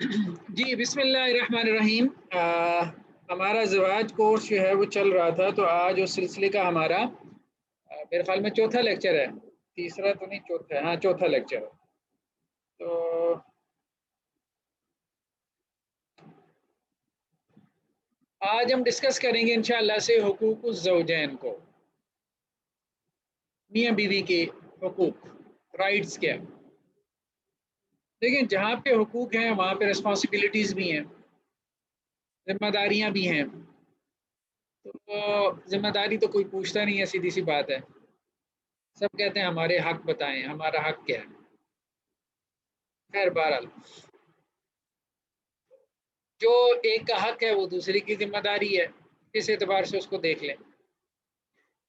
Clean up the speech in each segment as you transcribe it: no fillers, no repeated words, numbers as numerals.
جی بسم اللہ الرحمن الرحیم۔ ہمارا زواج کورس جو ہے وہ چل رہا تھا، تو آج اس سلسلے کا ہمارا میرے خیال میں چوتھا لیکچر ہے، تیسرا تو نہیں، چوتھا ہے، ہاں چوتھا لیکچر ہے۔ تو آج ہم ڈسکس کریں گے انشاءاللہ سے حقوق الزوجین کو، میاں بیوی کے حقوق، رائٹس کیا۔ دیکھیں، جہاں پہ حقوق ہیں وہاں پہ ریسپانسبلٹیز بھی ہیں، ذمہ داریاں بھی ہیں۔ تو ذمہ داری تو کوئی پوچھتا نہیں ہے، سیدھی سی بات ہے، سب کہتے ہیں ہمارے حق بتائیں، ہمارا حق کیا ہے۔ خیر بہرحال، جو ایک کا حق ہے وہ دوسرے کی ذمہ داری ہے، اس اعتبار سے اس کو دیکھ لیں۔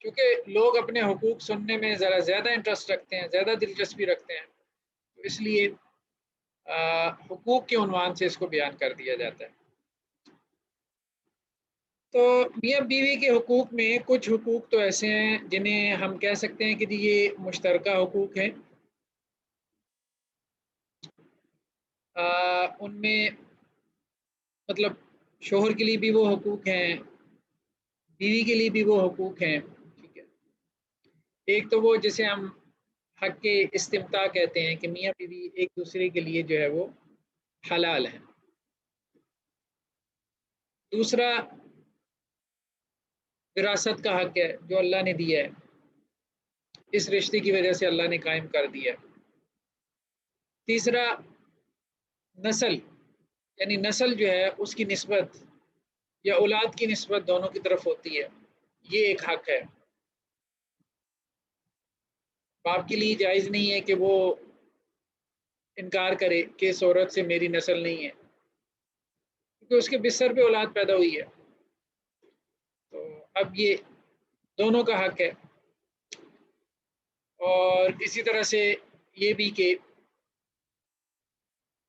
کیونکہ لوگ اپنے حقوق سننے میں ذرا زیادہ انٹرسٹ رکھتے ہیں، زیادہ دلچسپی رکھتے ہیں، تو اس لیے حقوق کے عنوان سے اس کو بیان کر دیا جاتا ہے۔ تو میاں بیوی کے حقوق میں کچھ حقوق تو ایسے ہیں جنہیں ہم کہہ سکتے ہیں کہ جی یہ مشترکہ حقوق ہیں۔ ان میں مطلب شوہر کے لیے بھی وہ حقوق ہیں، بیوی کے لیے بھی وہ حقوق ہیں، ٹھیک ہے۔ ایک تو وہ جسے ہم حق کے استمتاع کہتے ہیں کہ میاں بیوی ایک دوسرے کے لیے جو ہے وہ حلال ہے۔ دوسرا وراثت کا حق ہے جو اللہ نے دیا ہے، اس رشتے کی وجہ سے اللہ نے قائم کر دیا ہے۔ تیسرا نسل، یعنی نسل جو ہے اس کی نسبت یا اولاد کی نسبت دونوں کی طرف ہوتی ہے، یہ ایک حق ہے۔ باپ کے لیے جائز نہیں ہے کہ وہ انکار کرے کہ اس عورت سے میری نسل نہیں ہے، کیونکہ اس کے بستر پہ اولاد پیدا ہوئی ہے۔ تو اب یہ دونوں کا حق ہے، اور اسی طرح سے یہ بھی کہ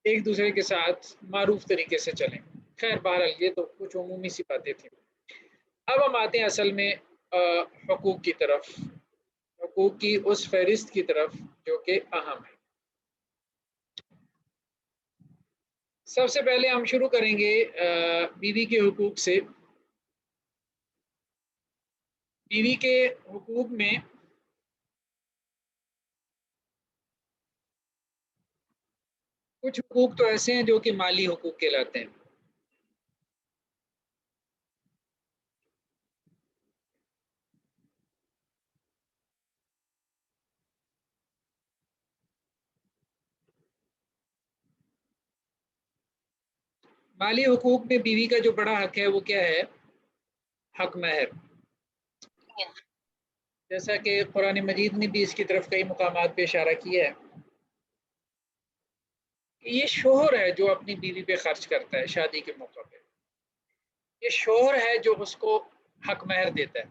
ایک دوسرے کے ساتھ معروف طریقے سے چلیں۔ خیر بہرحال یہ تو کچھ عمومی سی باتیں تھیں۔ اب ہم آتے ہیں اصل میں حقوق کی طرف، حقوق کی اس فہرست کی طرف جو کہ اہم ہے۔ سب سے پہلے ہم شروع کریں گے بیوی کے حقوق سے۔ بیوی کے حقوق میں کچھ حقوق تو ایسے ہیں جو کہ مالی حقوق کہلاتے ہیں۔ مالی حقوق میں بیوی کا جو بڑا حق ہے وہ کیا ہے؟ حق مہر۔ جیسا کہ قرآن مجید نے بھی اس کی طرف کئی مقامات پہ اشارہ کیا ہے کہ یہ شوہر ہے جو اپنی بیوی پہ خرچ کرتا ہے شادی کے موقع پہ، یہ شوہر ہے جو اس کو حق مہر دیتا ہے۔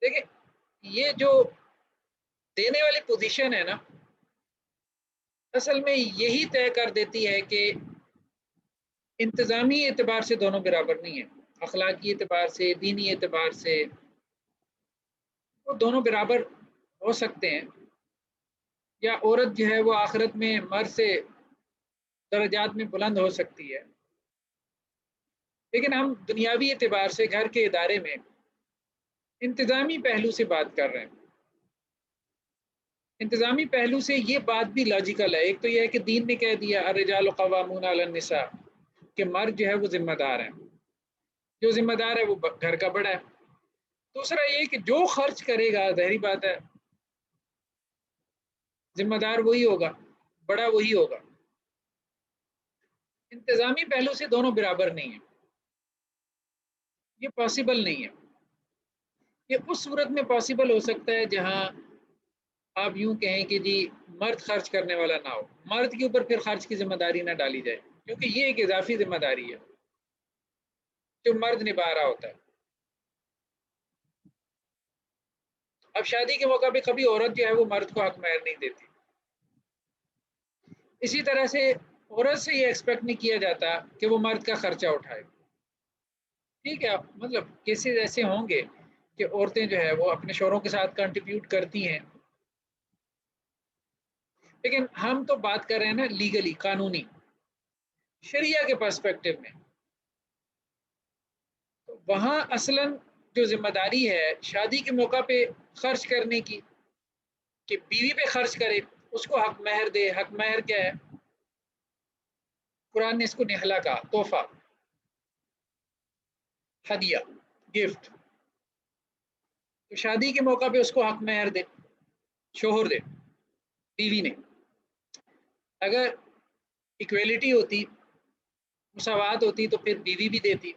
دیکھیں، یہ جو دینے والی پوزیشن ہے نا، اصل میں یہی طے کر دیتی ہے کہ انتظامی اعتبار سے دونوں برابر نہیں ہیں، اخلاقی اعتبار سے، دینی اعتبار سے وہ دونوں برابر ہو سکتے ہیں، یا عورت جو ہے وہ آخرت میں مرد سے درجات میں بلند ہو سکتی ہے۔ لیکن ہم دنیاوی اعتبار سے گھر کے ادارے میں انتظامی پہلو سے بات کر رہے ہیں۔ انتظامی پہلو سے یہ بات بھی لاجیکل ہے۔ ایک تو یہ ہے کہ دین نے کہہ دیا الرجال قوامون علی النساء کہ مرد جو ہے وہ ذمہ دار ہے، جو ذمہ دار ہے وہ گھر کا بڑا ہے۔ دوسرا یہ کہ جو خرچ کرے گا ظاہری بات ہے ذمہ دار وہی ہوگا، بڑا وہی ہوگا۔ انتظامی پہلو سے دونوں برابر نہیں ہیں، یہ پاسبل نہیں ہے۔ یہ اس صورت میں پاسبل ہو سکتا ہے جہاں آپ یوں کہیں کہ جی مرد خرچ کرنے والا نہ ہو، مرد کے اوپر پھر خرچ کی ذمہ داری نہ ڈالی جائے، کیونکہ یہ ایک اضافی ذمہ داری ہے جو مرد نبھا رہا ہوتا ہے۔ اب شادی کے موقع پہ کبھی عورت جو ہے وہ مرد کو حق مہر نہیں دیتی۔ اسی طرح سے عورت سے یہ ایکسپیکٹ نہیں کیا جاتا کہ وہ مرد کا خرچہ اٹھائے۔ ٹھیک ہے، مطلب کیسز ایسے ہوں گے کہ عورتیں جو ہے وہ اپنے شوہروں کے ساتھ کنٹریبیوٹ کرتی ہیں، لیکن ہم تو بات کر رہے ہیں نا لیگلی، قانونی، شریعہ کے پرسپیکٹو میں. تو وہاں اصلاً جو ذمہ داری ہے شادی کے موقع پہ خرچ کرنے کی، کہ بیوی پہ خرچ کرے، اس کو حق مہر دے. حق مہر کیا ہے؟ قرآن نے اس کو نہلا کہا، تحفہ، ہدیہ، گفٹ. تو شادی کے موقع پہ اس کو حق مہر دے، شوہر دے بیوی نے. اگر ایکویلٹی ہوتی، مساوات ہوتی، تو پھر بیوی بھی دیتی،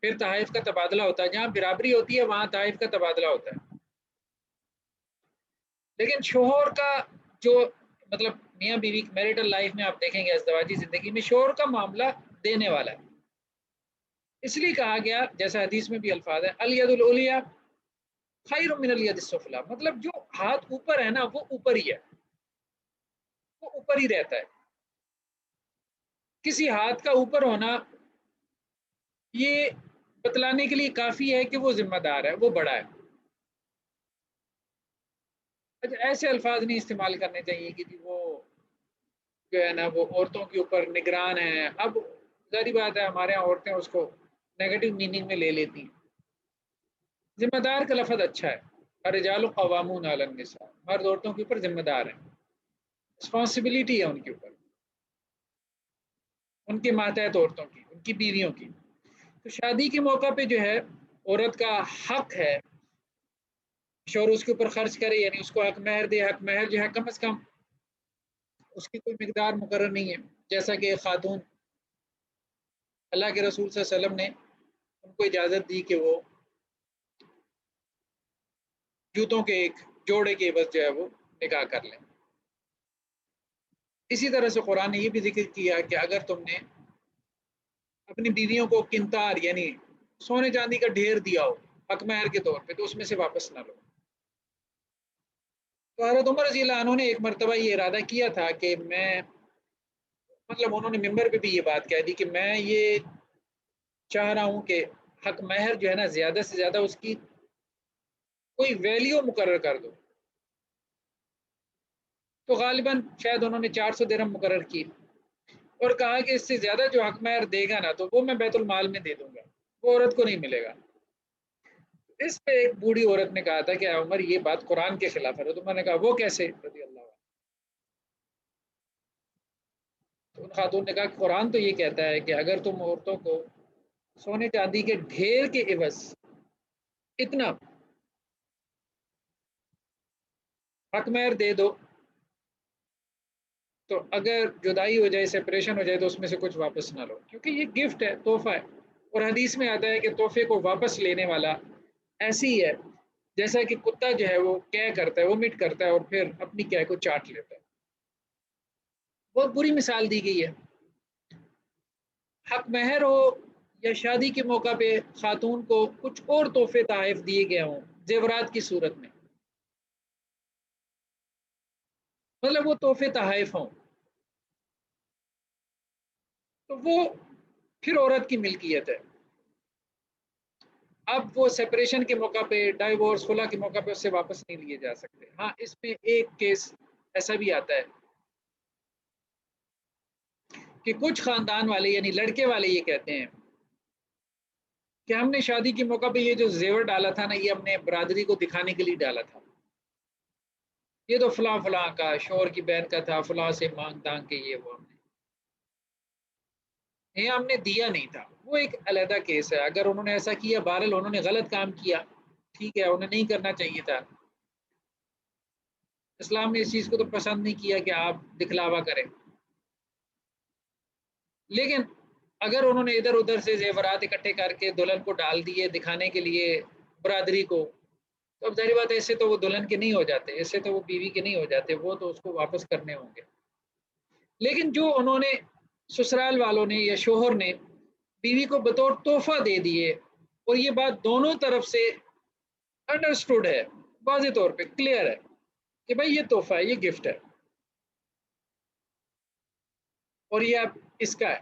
پھر تحائف کا تبادلہ ہوتا ہے. جہاں برابری ہوتی ہے وہاں تحائف کا تبادلہ ہوتا ہے. لیکن شوہر کا جو مطلب میاں بیوی میریٹل لائف میں آپ دیکھیں گے، ازدواجی زندگی میں شوہر کا معاملہ دینے والا ہے. اس لیے کہا گیا، جیسا حدیث میں بھی الفاظ ہے، الید العلیٰ خیر من الید السفلیٰ. مطلب جو ہاتھ اوپر ہے نا وہ اوپر ہی ہے، وہ اوپر ہی رہتا ہے. کسی ہاتھ کا اوپر ہونا یہ بتلانے کے لیے کافی ہے کہ وہ ذمہ دار ہے، وہ بڑا ہے. اچھا، ایسے الفاظ نہیں استعمال کرنے چاہیے کہ وہ جو ہے نا وہ عورتوں کے اوپر نگران ہیں. اب ظاہری بات ہے ہمارے یہاں عورتیں اس کو نیگیٹو میننگ میں لے لیتی ہیں. ذمہ دار کا لفظ اچھا ہے، الرجال قوامون علی النساء. مرد عورتوں کے اوپر ذمہ دار ہیں، رسپانسبلٹی ہے ان کے اوپر، ان کے ماتحت عورتوں کی، ان کی بیویوں کی. تو شادی کے موقع پہ جو ہے عورت کا حق ہے شوہر اس کے اوپر خرچ کرے، یعنی اس کو حق مہر دے. حق مہر جو ہے کم از کم اس کی کوئی مقدار مقرر نہیں ہے. جیسا کہ خاتون، اللہ کے رسول صلی اللہ علیہ وسلم نے ان کو اجازت دی کہ وہ جوتوں کے ایک جوڑے کے عوض جو ہے وہ نکاح کر لیں. اسی طرح سے قرآن نے یہ بھی ذکر کیا کہ اگر تم نے اپنی بیویوں کو قنطار یعنی سونے چاندی کا ڈھیر دیا ہو حق مہر کے طور پہ، تو اس میں سے واپس نہ لو. تو حضرت عمر رضی اللہ عنہ نے ایک مرتبہ یہ ارادہ کیا تھا کہ میں، مطلب انہوں نے ممبر پہ بھی یہ بات کہہ دی کہ میں یہ چاہ رہا ہوں کہ حق مہر جو ہے نا زیادہ سے زیادہ اس کی کوئی ویلیو مقرر کر دو. تو غالباً شاید انہوں نے 400 درہم مقرر کی اور کہا کہ اس سے زیادہ جو حق مہر دے گا نا تو وہ میں بیت المال میں دے دوں گا، وہ عورت کو نہیں ملے گا. اس پہ ایک بوڑھی عورت نے کہا تھا کہ عمر یہ بات قرآن کے خلاف ہے. تو میں نے کہا وہ کیسے؟ رضی اللہ عنہ. تو ان خاتون نے کہا کہ قرآن تو یہ کہتا ہے کہ اگر تم عورتوں کو سونے چاندی کے ڈھیر کے عوض اتنا حق مہر دے دو، تو اگر جدائی ہو جائے، سپریشن ہو جائے، تو اس میں سے کچھ واپس نہ لو، کیونکہ یہ گفٹ ہے، تحفہ ہے. اور حدیث میں آتا ہے کہ تحفے کو واپس لینے والا ایسی ہی ہے جیسا کہ کتا جو ہے وہ کیا کرتا ہے، وہ مٹ کرتا ہے اور پھر اپنی کیا کو چاٹ لیتا ہے. بہت بری مثال دی گئی ہے. حق مہر ہو یا شادی کے موقع پہ خاتون کو کچھ اور تحفے تحائف دیے گئے ہوں زیورات کی صورت میں، مطلب وہ تحفے تحائف ہوں، تو وہ پھر عورت کی ملکیت ہے. اب وہ سپریشن کے موقع پہ، ڈائیورس خلا کے موقع پہ اس سے واپس نہیں لیے جا سکتے. ہاں، اس میں ایک کیس ایسا بھی آتا ہے کہ کچھ خاندان والے یعنی لڑکے والے یہ کہتے ہیں کہ ہم نے شادی کے موقع پہ یہ جو زیور ڈالا تھا نا، یہ ہم نے برادری کو دکھانے کے لیے ڈالا تھا، یہ تو فلاں فلاں کا شوہر کی بہن کا تھا، فلاں سے مانگ تانگ کے یہ وہ ہم نے دیا نہیں تھا. وہ ایک علیحدہ کیس ہے. اگر انہوں نے ایسا کیا، بہرحال انہوں نے غلط کام کیا، ٹھیک ہے، انہیں نہیں کرنا چاہیے تھا. اسلام نے اس چیز کو تو پسند نہیں کیا کہ آپ دکھلاوا کریں. لیکن اگر انہوں نے ادھر ادھر سے زیورات اکٹھے کر کے دلہن کو ڈال دیے دکھانے کے لیے برادری کو، تو اب ظاہر بات ہے اس سے تو وہ دلہن کے نہیں ہو جاتے، اس سے تو وہ بیوی کے نہیں ہو جاتے، وہ تو اس کو واپس کرنے ہوں گے. لیکن جو انہوں نے سسرال والوں نے یا شوہر نے بیوی کو بطور تحفہ دے دیے، اور یہ بات دونوں طرف سے انڈرسٹوڈ ہے، واضح طور پہ کلیئر ہے کہ بھائی یہ تحفہ ہے، یہ گفٹ ہے اور یہ اب اس کا ہے،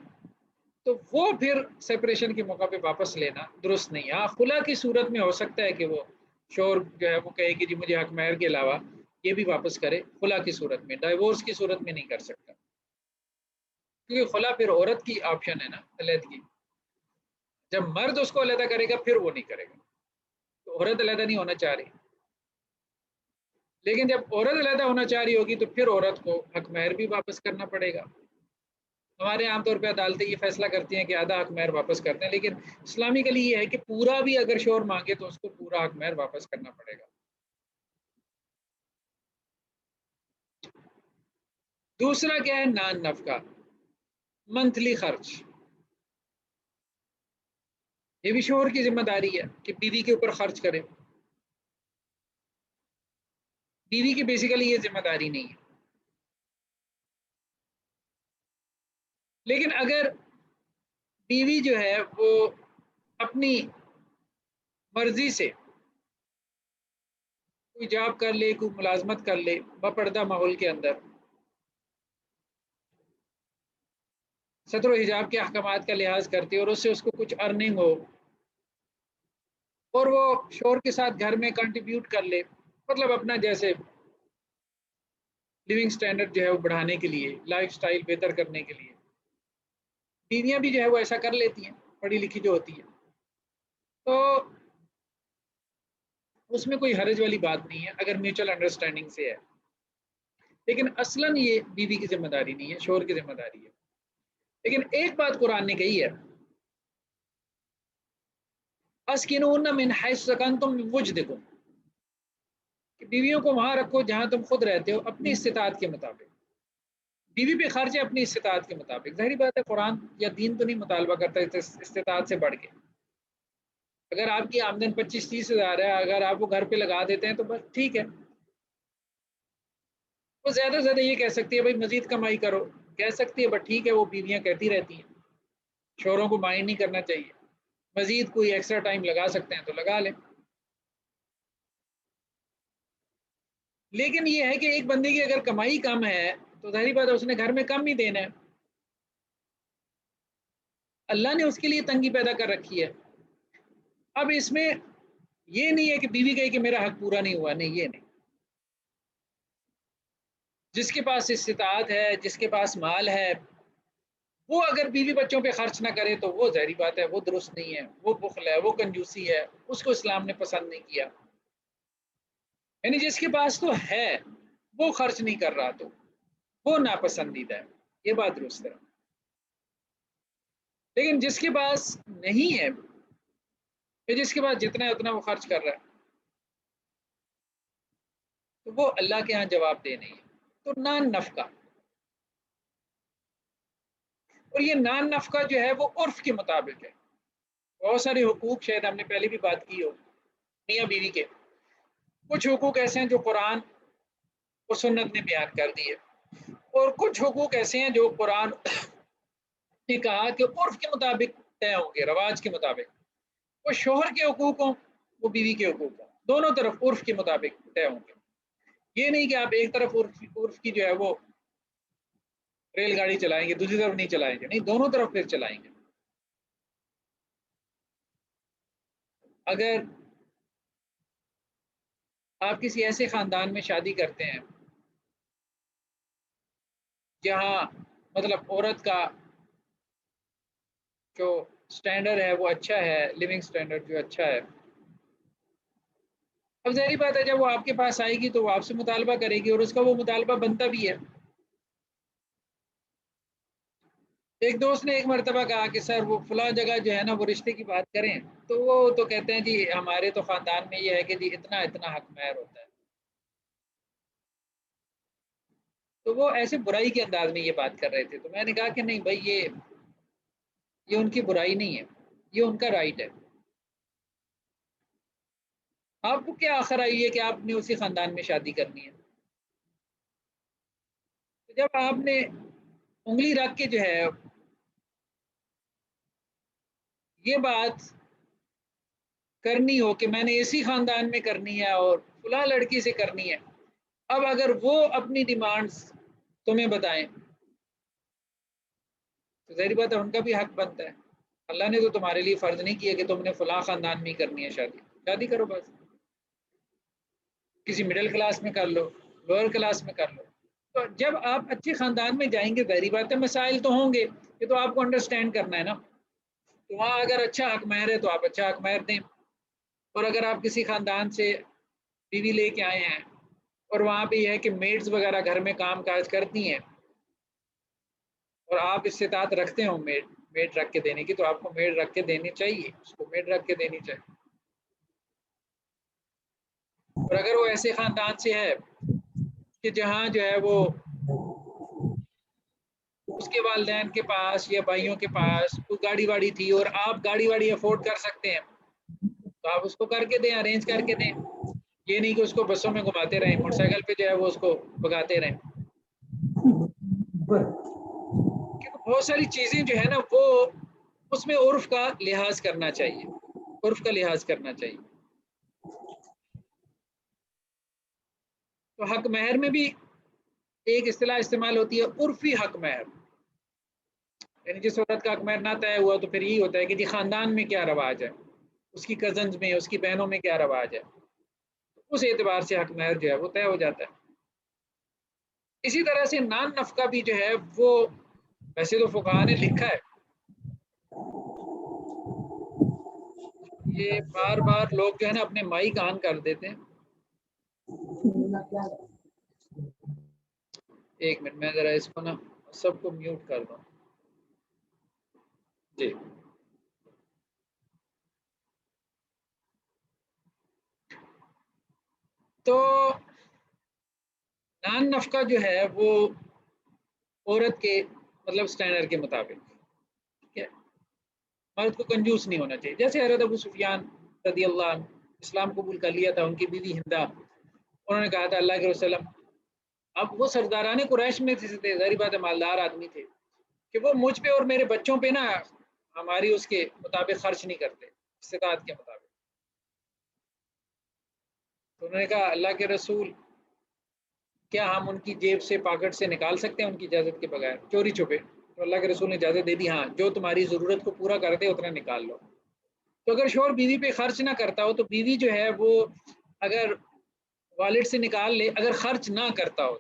تو وہ پھر سپریشن کے موقع پہ واپس لینا درست نہیں ہے. ہاں، خلا کی صورت میں ہو سکتا ہے کہ وہ شوہر جو ہے وہ کہے کہ جی مجھے حق مہر کے علاوہ یہ بھی واپس کرے خلا کی صورت میں، ڈائیورس کی صورت میں نہیں کر سکتا، کیونکہ خلا پھر عورت کی آپشن ہے نا علیحدگی، جب مرد اس کو علیحدہ کرے گا پھر وہ نہیں کرے گا، تو عورت علیحدہ نہیں ہونا چاہ رہی، لیکن جب عورت علیحدہ ہونا چاہ رہی ہوگی تو پھر عورت کو حق مہر بھی واپس کرنا پڑے گا۔ ہمارے عام طور پہ عدالتیں یہ فیصلہ کرتی ہیں کہ آدھا حق مہر واپس کرتے ہیں، لیکن اسلامی کے لیے یہ ہے کہ پورا بھی اگر شوہر مانگے تو اس کو پورا حق مہر واپس کرنا پڑے گا۔ دوسرا کیا ہے؟ نان نفقہ، منتھلی خرچ، یہ بھی شوہر کی ذمہ داری ہے کہ بیوی کے اوپر خرچ کرے، بیوی کی بیسیکلی یہ ذمہ داری نہیں ہے، لیکن اگر بیوی جو ہے وہ اپنی مرضی سے کوئی جاب کر لے، کوئی ملازمت کر لے باپردہ ماحول کے اندر، ستر و حجاب کے احکامات کا لحاظ کرتی ہے اور اس سے اس کو کچھ ارننگ ہو اور وہ شوہر کے ساتھ گھر میں کنٹریبیوٹ کر لے، مطلب اپنا جیسے لیونگ سٹینڈرڈ جو ہے وہ بڑھانے کے لیے، لائف سٹائل بہتر کرنے کے لیے، بیویاں بھی جو ہے وہ ایسا کر لیتی ہیں پڑھی لکھی جو ہوتی ہے، تو اس میں کوئی حرج والی بات نہیں ہے اگر میوچل انڈرسٹینڈنگ سے ہے، لیکن اصلاً یہ بیوی کی ذمہ داری نہیں ہے، شوہر کی ذمہ داری ہے۔ لیکن ایک بات قرآن نے کہی ہے، اسکنون من حیث سکنتم من وجدکم، کہ بیویوں کو وہاں رکھو جہاں تم خود رہتے ہو اپنی استطاعت کے مطابق، بیوی پہ خرچ ہے اپنی استطاعت کے مطابق، ظاہری بات ہے قرآن یا دین تو نہیں مطالبہ کرتا استطاعت سے بڑھ کے، اگر آپ کی آمدن 25-30 ہزار ہے، اگر آپ وہ گھر پہ لگا دیتے ہیں تو بس ٹھیک ہے، وہ زیادہ سے زیادہ یہ کہہ سکتی ہے بھائی مزید کمائی کرو، کہہ سکتی ہے، بٹ ٹھیک ہے، وہ بیویاں کہتی رہتی ہیں، شوہروں کو مائنڈ نہیں کرنا چاہیے، مزید کوئی ایکسٹرا ٹائم لگا سکتے ہیں تو لگا لیں، لیکن یہ ہے کہ ایک بندے کی اگر کمائی کم ہے تو ظاہری بات ہے اس نے گھر میں کم ہی دینا ہے، اللہ نے اس کے لیے تنگی پیدا کر رکھی ہے۔ اب اس میں یہ نہیں ہے کہ بیوی کہے کہ میرا حق پورا نہیں ہوا، نہیں، یہ نہیں، جس کے پاس استطاعت ہے، جس کے پاس مال ہے، وہ اگر بیوی بچوں پہ خرچ نہ کرے تو وہ ظاہری بات ہے وہ درست نہیں ہے، وہ بخل ہے، وہ کنجوسی ہے، اس کو اسلام نے پسند نہیں کیا، یعنی جس کے پاس تو ہے وہ خرچ نہیں کر رہا تو وہ ناپسندیدہ ہے، یہ بات درست ہے، لیکن جس کے پاس نہیں ہے، جس کے پاس جتنا ہے اتنا وہ خرچ کر رہا ہے، تو وہ اللہ کے ہاں جواب دہ نہیں ہے۔ تو نان نفقہ، اور یہ نان نفقہ جو ہے وہ عرف کے مطابق ہے، بہت سارے حقوق شاید ہم نے پہلے بھی بات کی ہو میاں بیوی کے، کچھ حقوق ایسے ہیں جو قرآن اور سنت نے بیان کر دیے، اور کچھ حقوق ایسے ہیں جو قرآن نے کہا کہ عرف کے مطابق طے ہوں گے، رواج کے مطابق، وہ شوہر کے حقوق ہوں، وہ بیوی کے حقوق ہوں، دونوں طرف عرف کے مطابق طے ہوں گے، یہ نہیں کہ آپ ایک طرف عرف کی جو ہے وہ ریل گاڑی چلائیں گے دوسری طرف نہیں چلائیں گے، نہیں، دونوں طرف پھر چلائیں گے۔ اگر آپ کسی ایسے خاندان میں شادی کرتے ہیں جہاں مطلب عورت کا جو سٹینڈرڈ ہے وہ اچھا ہے، لیونگ سٹینڈرڈ جو اچھا ہے، اب ظاہری بات ہے جب وہ آپ کے پاس آئے گی تو وہ آپ سے مطالبہ کرے گی اور اس کا وہ مطالبہ بنتا بھی ہے۔ ایک دوست نے ایک مرتبہ کہا کہ سر وہ فلاں جگہ جو ہے نا وہ رشتے کی بات کریں، تو وہ تو کہتے ہیں جی ہمارے تو خاندان میں یہ ہے کہ جی اتنا اتنا حق مہر ہوتا ہے، تو وہ ایسے برائی کے انداز میں یہ بات کر رہے تھے، تو میں نے کہا کہ نہیں بھائی، یہ ان کی برائی نہیں ہے، یہ ان کا رائٹ ہے، آپ کو کیا آخر آئی ہے کہ آپ نے اسی خاندان میں شادی کرنی ہے؟ تو جب آپ نے انگلی رکھ کے جو ہے یہ بات کرنی ہو کہ میں نے اسی خاندان میں کرنی ہے اور فلاں لڑکی سے کرنی ہے، اب اگر وہ اپنی ڈیمانڈز تمہیں بتائیں تو ظاہری بات ہے ان کا بھی حق بنتا ہے، اللہ نے تو تمہارے لیے فرض نہیں کیا کہ تم نے فلاں خاندان میں ہی کرنی ہے شادی، شادی کرو بس، کسی مڈل کلاس میں کر لو، لوئر کلاس میں کر لو. تو جب آپ اچھے خاندان میں جائیں گے ظاہری بات ہے مسائل تو ہوں گے، یہ تو آپ کو انڈرسٹینڈ کرنا ہے نا. تو وہاں اگر اچھا حق مہر ہے تو آپ اچھا حق مہر دیں. اور اگر آپ کسی خاندان سے بیوی لے کے آئے ہیں اور وہاں پہ یہ ہے کہ میڈز وغیرہ گھر میں کام کاج کرتی ہیں اور آپ استطاعت رکھتے ہو میڈ رکھ کے دینے کی، تو آپ کو میڈ رکھ کے دینی چاہیے، اس کو میڈ رکھ کے دینی چاہیے. اور اگر وہ ایسے خاندان سے ہے کہ جہاں جو ہے وہ اس کے والدین کے پاس یا بھائیوں کے پاس کوئی گاڑی واڑی تھی اور آپ گاڑی واڑی افورڈ کر سکتے ہیں تو آپ اس کو کر کے دیں، ارینج کر کے دیں. یہ نہیں کہ اس کو بسوں میں گھماتے رہیں، موٹر سائیکل پہ جو ہے وہ اس کو بگاتے رہیں. کیونکہ بہت ساری چیزیں جو ہے نا وہ اس میں عرف کا لحاظ کرنا چاہیے، عرف کا لحاظ کرنا چاہیے. تو حق مہر میں بھی ایک اصطلاح استعمال ہوتی ہے عرفی حق مہر، یعنی جس عورت کا حق مہر نہ طے ہوا تو پھر یہی ہوتا ہے کہ جی خاندان میں کیا رواج ہے، اس کی کزنز میں، اس کی بہنوں میں کیا رواج ہے، اس اعتبار سے حق مہر جو ہے وہ طے ہو جاتا ہے. اسی طرح سے نان نفقہ بھی جو ہے وہ ویسے تو فقہا نے لکھا ہے، یہ بار بار لوگ جو ہے نا اپنے مائک آن کر دیتے ہیں. ایک منٹ میں ذرا اس کو نا سب کو میوٹ کر دوں. جی تو نان نفقہ جو ہے وہ عورت کے مطلب سٹینڈرڈ کے مطابق، ٹھیک ہے، مرد کو کنجوس نہیں ہونا چاہیے. جیسے حضرت ابو سفیان رضی اللہ عنہ اسلام قبول کر لیا تھا، ان کی بیوی ہندا، انہوں نے کہا تھا اللہ کے وسلم، اب وہ سرداران قریش میں تھے، ظاہر بات ہے مالدار آدمی تھے، کہ وہ مجھ پہ اور میرے بچوں پہ نا ہماری اس کے مطابق خرچ نہیں کرتے استطاعت کے مطابق. تو انہوں نے کہا اللہ کے رسول کیا ہم ان کی جیب سے پاکٹ سے نکال سکتے ہیں ان کی اجازت کے بغیر چوری چھپے؟ تو اللہ کے رسول نے اجازت دے دی، ہاں جو تمہاری ضرورت کو پورا کر دے اتنا نکال لو. تو اگر شوہر بیوی پہ خرچ نہ کرتا ہو تو بیوی جو ہے وہ اگر والٹ سے نکال لے، اگر خرچ نہ کرتا ہو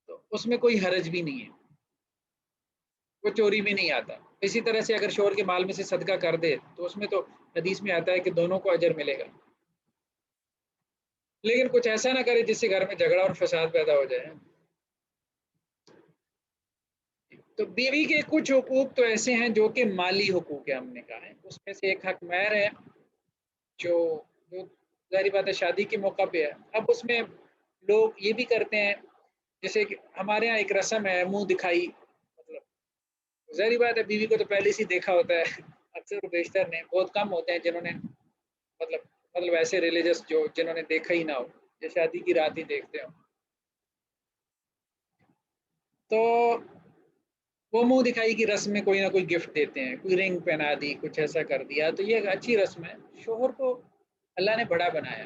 تو اس میں کوئی حرج بھی نہیں ہے، وہ چوری میں نہیں آتا. اسی طرح سے اگر شوہر کے مال میں سے صدقہ کر دے تو اس میں تو حدیث میں آتا ہے کہ دونوں کو اجر ملے گا، لیکن کچھ ایسا نہ کرے جس سے گھر میں جھگڑا اور فساد پیدا ہو جائے. تو بیوی کے کچھ حقوق تو ایسے ہیں جو کہ مالی حقوق ہے، ہم نے کہا ہے اس میں سے ایک حق مہر ہے جو ظاہری بات ہے شادی کے موقع پہ ہے. اب اس میں لوگ یہ بھی کرتے ہیں، جیسے کہ ہمارے ہاں ایک رسم ہے منہ دکھائی، مطلب ظاہری بات ہے بیوی کو تو پہلے سے دیکھا ہوتا ہے، اکثر و بیشتر نے، بہت کم ہوتے ہیں جنہوں نے مطلب ایسے ریلیجس جو جنہوں نے دیکھا ہی نہ ہو یا شادی کی رات ہی دیکھتے ہو. تو وہ منہ دکھائی کی رسم میں کوئی نہ کوئی گفٹ دیتے ہیں، کوئی رنگ پہنا دی، کچھ ایسا کر دیا، تو یہ ایک اچھی رسم ہے. شوہر کو اللہ نے بڑا بنایا،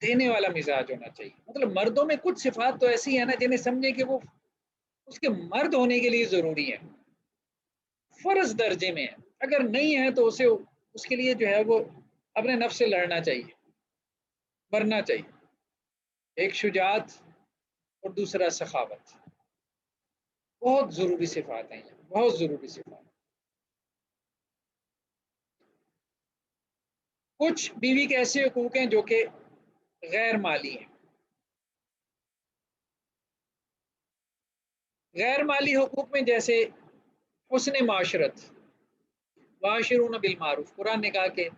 دینے والا مزاج ہونا چاہیے. مطلب مردوں میں کچھ صفات تو ایسی ہیں نا جنہیں سمجھے کہ وہ اس کے مرد ہونے کے لیے ضروری ہے، فرض درجے میں ہے. اگر نہیں ہے تو اسے اس کے لیے جو ہے وہ اپنے نفس سے لڑنا چاہیے، مرنا چاہیے. ایک شجاعت اور دوسرا سخاوت، بہت ضروری صفات ہیں، بہت ضروری صفات. کچھ بیوی کے ایسے حقوق ہیں جو کہ غیر مالی ہیں. غیر مالی حقوق میں جیسے حسن معاشرت، معاشرون بالمعروف، قرآن نے کہا کہ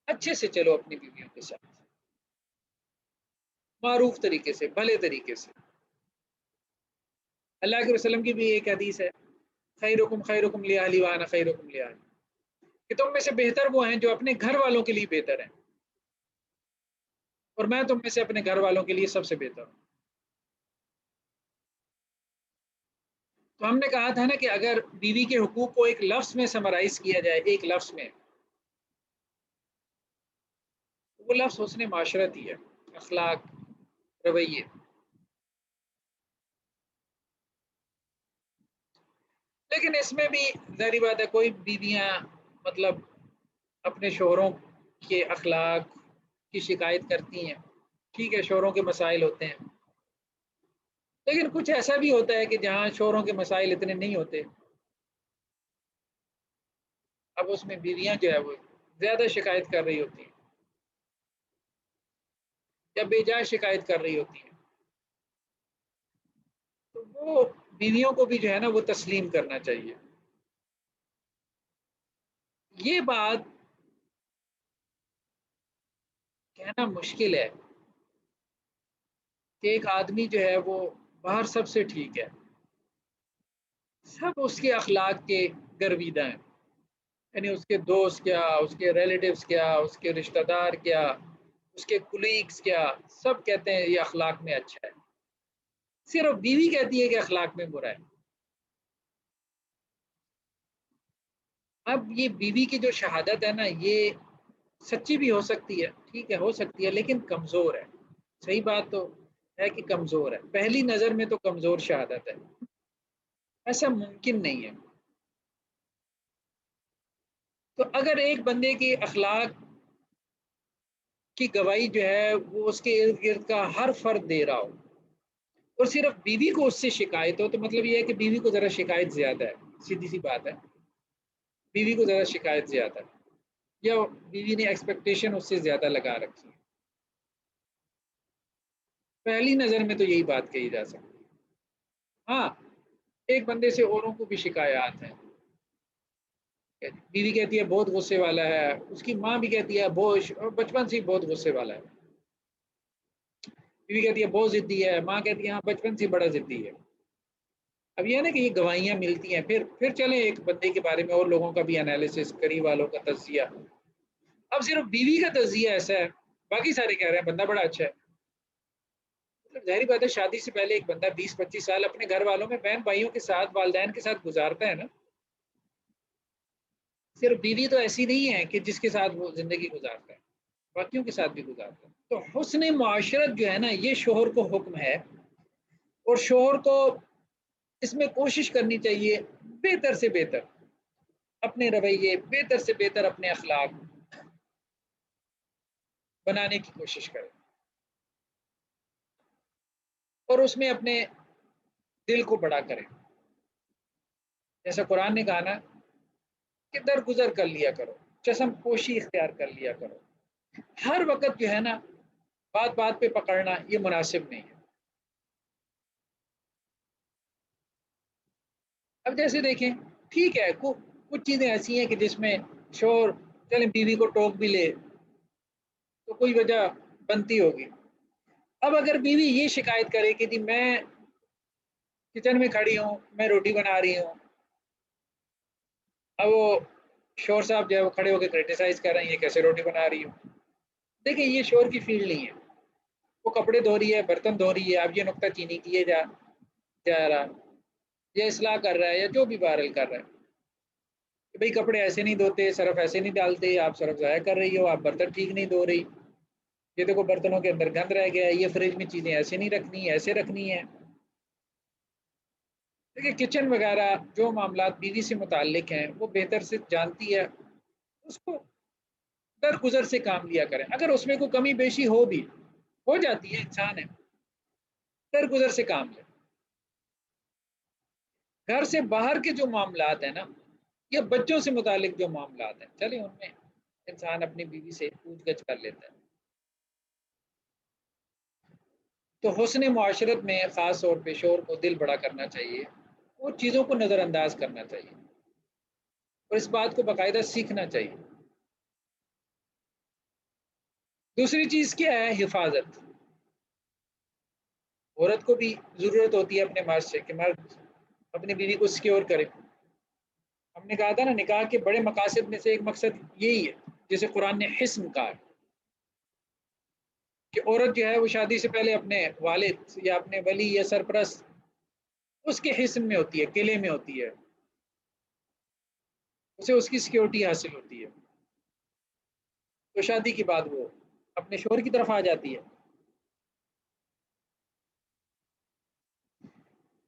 اچھے سے چلو اپنی بیویوں کے ساتھ، معروف طریقے سے، بھلے طریقے سے. اللہ کے وسلم کی بھی ایک حدیث ہے، خیرکم خیرکم لأہلی وانا خیرکم لأہلی، کہ تم میں سے بہتر وہ ہیں جو اپنے گھر والوں کے لیے بہتر ہیں، اور میں تم میں سے اپنے گھر والوں کے لیے سب سے بہتر ہوں. تو ہم نے کہا تھا نا کہ اگر بیوی کے حقوق کو ایک لفظ میں سمرائز کیا جائے، ایک لفظ میں، وہ لفظ حسن معاشرت ہی ہے، اخلاق، رویے. لیکن اس میں بھی ظاہری بات ہے کوئی بیویاں مطلب اپنے شوہروں کے اخلاق کی شکایت کرتی ہیں، ٹھیک ہے شوہروں کے مسائل ہوتے ہیں، لیکن کچھ ایسا بھی ہوتا ہے کہ جہاں شوہروں کے مسائل اتنے نہیں ہوتے، اب اس میں بیویاں جو ہے وہ زیادہ شکایت کر رہی ہوتی ہیں یا بے جا شکایت کر رہی ہوتی ہیں، تو وہ بیویوں کو بھی جو ہے نا وہ تسلیم کرنا چاہیے. یہ بات کہنا مشکل ہے کہ ایک آدمی جو ہے وہ باہر سب سے ٹھیک ہے، سب اس کے اخلاق کے گرویدہ ہیں، یعنی اس کے دوست کیا، اس کے ریلیٹیوز کیا، اس کے رشتہ دار کیا، اس کے کولیگز کیا، سب کہتے ہیں یہ اخلاق میں اچھا ہے، صرف بیوی کہتی ہے کہ اخلاق میں برا ہے. اب یہ بیوی کی جو شہادت ہے نا یہ سچی بھی ہو سکتی ہے، ٹھیک ہے ہو سکتی ہے، لیکن کمزور ہے. صحیح بات تو ہے کہ کمزور ہے، پہلی نظر میں تو کمزور شہادت ہے، ایسا ممکن نہیں ہے. تو اگر ایک بندے کی اخلاق کی گواہی جو ہے وہ اس کے ارد گرد کا ہر فرد دے رہا ہو اور صرف بیوی کو اس سے شکایت ہو، تو مطلب یہ ہے کہ بیوی کو ذرا شکایت زیادہ ہے، سیدھی سی بات ہے، بیوی کو ذرا شکایت زیادہ ہے یا بیوی نے ایکسپیکٹیشن اس سے زیادہ لگا رکھی ہے. پہلی نظر میں تو یہی بات کہی جا سکتی ہے. ہاں ایک بندے سے اوروں کو بھی شکایات ہیں، بیوی کہتی ہے بہت غصے والا ہے، اس کی ماں بھی کہتی ہے بہت بچپن سے ہی بہت غصے والا ہے، بیوی کہتی ہے بہت ضدی ہے، ماں کہتی ہے ہاں بچپن سے بڑا ضدی ہے. اب یہ نا کہ یہ گواہیاں ملتی ہیں، پھر چلیں ایک بندے کے بارے میں اور لوگوں کا بھی انالیسس، قریب والوں کا تجزیہ. اب صرف بیوی کا تجزیہ ایسا ہے، باقی سارے کہہ رہے ہیں بندہ بڑا اچھا ہے. مطلب ظاہری بات ہے شادی سے پہلے ایک بندہ 20-25 سال اپنے گھر والوں میں بہن بھائیوں کے ساتھ والدین کے ساتھ گزارتا ہے نا. صرف بیوی تو ایسی نہیں ہے کہ جس کے ساتھ وہ زندگی گزارتا ہے، باقیوں کے ساتھ بھی گزارتا ہے. تو حسن معاشرت جو ہے نا یہ شوہر کو حکم ہے، اور شوہر کو اس میں کوشش کرنی چاہیے بہتر سے بہتر اپنے رویے، بہتر سے بہتر اپنے اخلاق بنانے کی کوشش کرے اور اس میں اپنے دل کو بڑا کرے. جیسا قرآن نے کہا نا کہ درگزر کر لیا کرو، چشم پوشی اختیار کر لیا کرو. ہر وقت جو ہے نا بات بات پہ پکڑنا یہ مناسب نہیں ہے. اب جیسے دیکھیں ٹھیک ہے کچھ چیزیں ایسی ہیں کہ جس میں شوہر چلیں بیوی کو ٹوک بھی لے تو کوئی وجہ بنتی ہوگی. اب اگر بیوی یہ شکایت کرے کہ جی میں کچن میں کھڑی ہوں، میں روٹی بنا رہی ہوں، اب وہ شوہر صاحب جو ہے وہ کھڑے ہو کے کرٹیسائز کر رہے ہیں یہ کیسے روٹی بنا رہی ہوں. دیکھیں یہ شوہر کی فیلڈ نہیں ہے، وہ کپڑے دھو رہی ہے، برتن دھو رہی ہے، اب یہ نکتہ چینی کیے جا رہا، یہ اصلاح کر رہا ہے یا جو بھی بہرحال کر رہا ہے کہ بھئی کپڑے ایسے نہیں دھوتے، سرف ایسے نہیں ڈالتے، آپ سرف ضائع کر رہی ہو، آپ برتن ٹھیک نہیں دھو رہی، یہ دیکھو برتنوں کے اندر گند رہ گیا ہے، یہ فریج میں چیزیں ایسے نہیں رکھنی ایسے رکھنی ہے. دیکھیے کچن وغیرہ جو معاملات بیوی سے متعلق ہیں وہ بہتر سے جانتی ہے، اس کو درگزر سے کام لیا کریں. اگر اس میں کوئی کمی بیشی ہو بھی ہو جاتی ہے، انسان ہے، درگزر سے کام لیں. گھر سے باہر کے جو معاملات ہیں نا یہ بچوں سے متعلق جو معاملات ہیں چلیں ان میں انسان اپنی بیوی سے پوچھ گچھ کر لیتا ہے. تو حسن معاشرت میں خاص طور پہ شوہر کو دل بڑا کرنا چاہیے، وہ چیزوں کو نظر انداز کرنا چاہیے اور اس بات کو باقاعدہ سیکھنا چاہیے. دوسری چیز کیا ہے؟ حفاظت. عورت کو بھی ضرورت ہوتی ہے اپنے مرد سے کہ مرد اپنی بیوی کو سیکیور کرے. ہم نے کہا تھا نا نکاح کے بڑے مقاصد میں سے ایک مقصد یہی ہے جسے قرآن نے حسن کہا ہے کہ عورت جو ہے وہ شادی سے پہلے اپنے والد یا اپنے ولی یا سرپرست اس کے حسن میں ہوتی ہے، قلعے میں ہوتی ہے، اسے اس کی سیکیورٹی حاصل ہوتی ہے. تو شادی کے بعد وہ اپنے شوہر کی طرف آ جاتی ہے.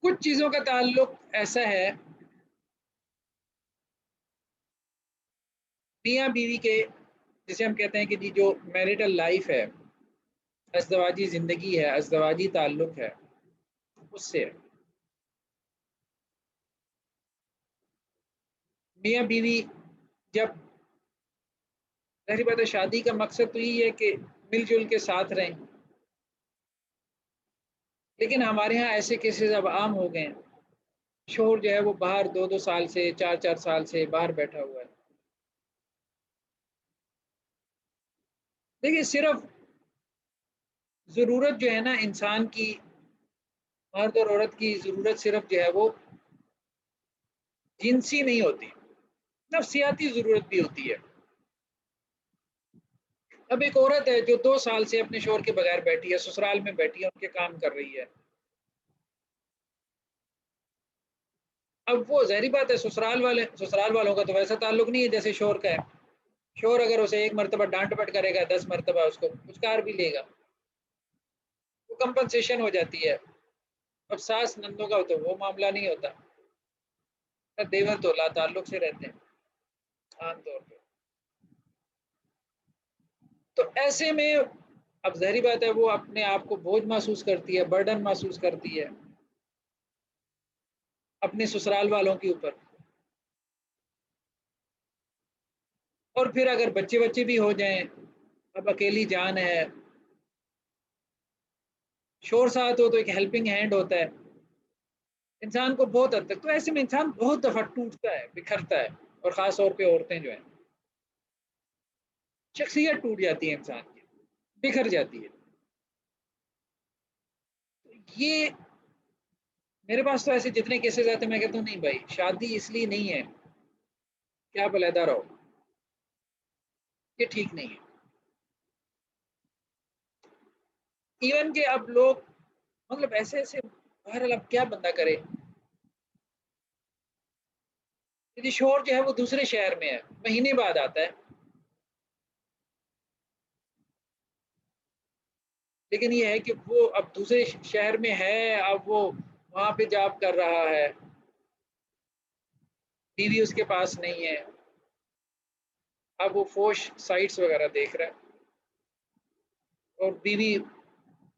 کچھ چیزوں کا تعلق ایسا ہے میاں بیوی کے جسے ہم کہتے ہیں کہ جی جو میرٹل لائف ہے، ازدواجی زندگی ہے، ازدواجی تعلق ہے، اس سے میاں بیوی جب، ظاہر بات ہے شادی کا مقصد تو یہی ہے کہ مل جل کے ساتھ رہیں، لیکن ہمارے ہاں ایسے کیسز اب عام ہو گئے ہیں، شوہر جو ہے وہ باہر 2 2 سال سے 4 4 سال سے باہر بیٹھا ہوا ہے۔ دیکھیے صرف ضرورت جو ہے نا انسان کی، مرد اور عورت کی ضرورت صرف جو ہے وہ جنسی نہیں ہوتی، نفسیاتی ضرورت بھی ہوتی ہے۔ اب ایک عورت ہے جو 2 سال سے اپنے شوہر کے بغیر بیٹھی ہے، سسرال میں بیٹھی ہے، ان کے کام کر رہی ہے، اب وہ ظاہری بات ہے سسرال والوں کا تو ویسا تعلق نہیں ہے جیسے شوہر کا ہے۔ شوہر اگر اسے ایک مرتبہ ڈانٹ پٹ کرے گا، 10 مرتبہ اس کو پچکار بھی لے گا، وہ کمپنسیشن ہو جاتی ہے۔ اب ساس نندوں کا تو وہ معاملہ نہیں ہوتا، دیور تو لا تعلق سے رہتے ہیں عام طور پہ۔ تو ایسے میں اب ظاہری بات ہے وہ اپنے آپ کو بوجھ محسوس کرتی ہے، برڈن محسوس کرتی ہے اپنے سسرال والوں کے اوپر۔ اور پھر اگر بچے بچے بھی ہو جائیں، اب اکیلی جان ہے، شور ساتھ ہو تو ایک ہیلپنگ ہینڈ ہوتا ہے انسان کو بہت حد تک، تو ایسے میں انسان بہت دفعہ ٹوٹتا ہے، بکھرتا ہے، اور خاص طور پہ عورتیں جو ہیں شخصیت ٹوٹ جاتی ہے انسان کی، بکھر جاتی ہے۔ یہ میرے پاس تو ایسے جتنے کیسز آتے ہیں میں کہتا ہوں نہیں بھائی شادی اس لیے نہیں ہے کہ آپ علیحدہ رہو، یہ ٹھیک نہیں ہے۔ ایون کہ اب لوگ مطلب ایسے ایسے، بہرحال اب کیا بندہ کرے، یعنی شوہر جو ہے وہ دوسرے شہر میں ہے، مہینے بعد آتا ہے، لیکن یہ ہے کہ وہ اب دوسرے شہر میں ہے، اب وہ وہاں پہ جاب کر رہا ہے، بیوی اس کے پاس نہیں ہے، اب وہ فوش سائٹس وغیرہ دیکھ رہا ہے، اور بیوی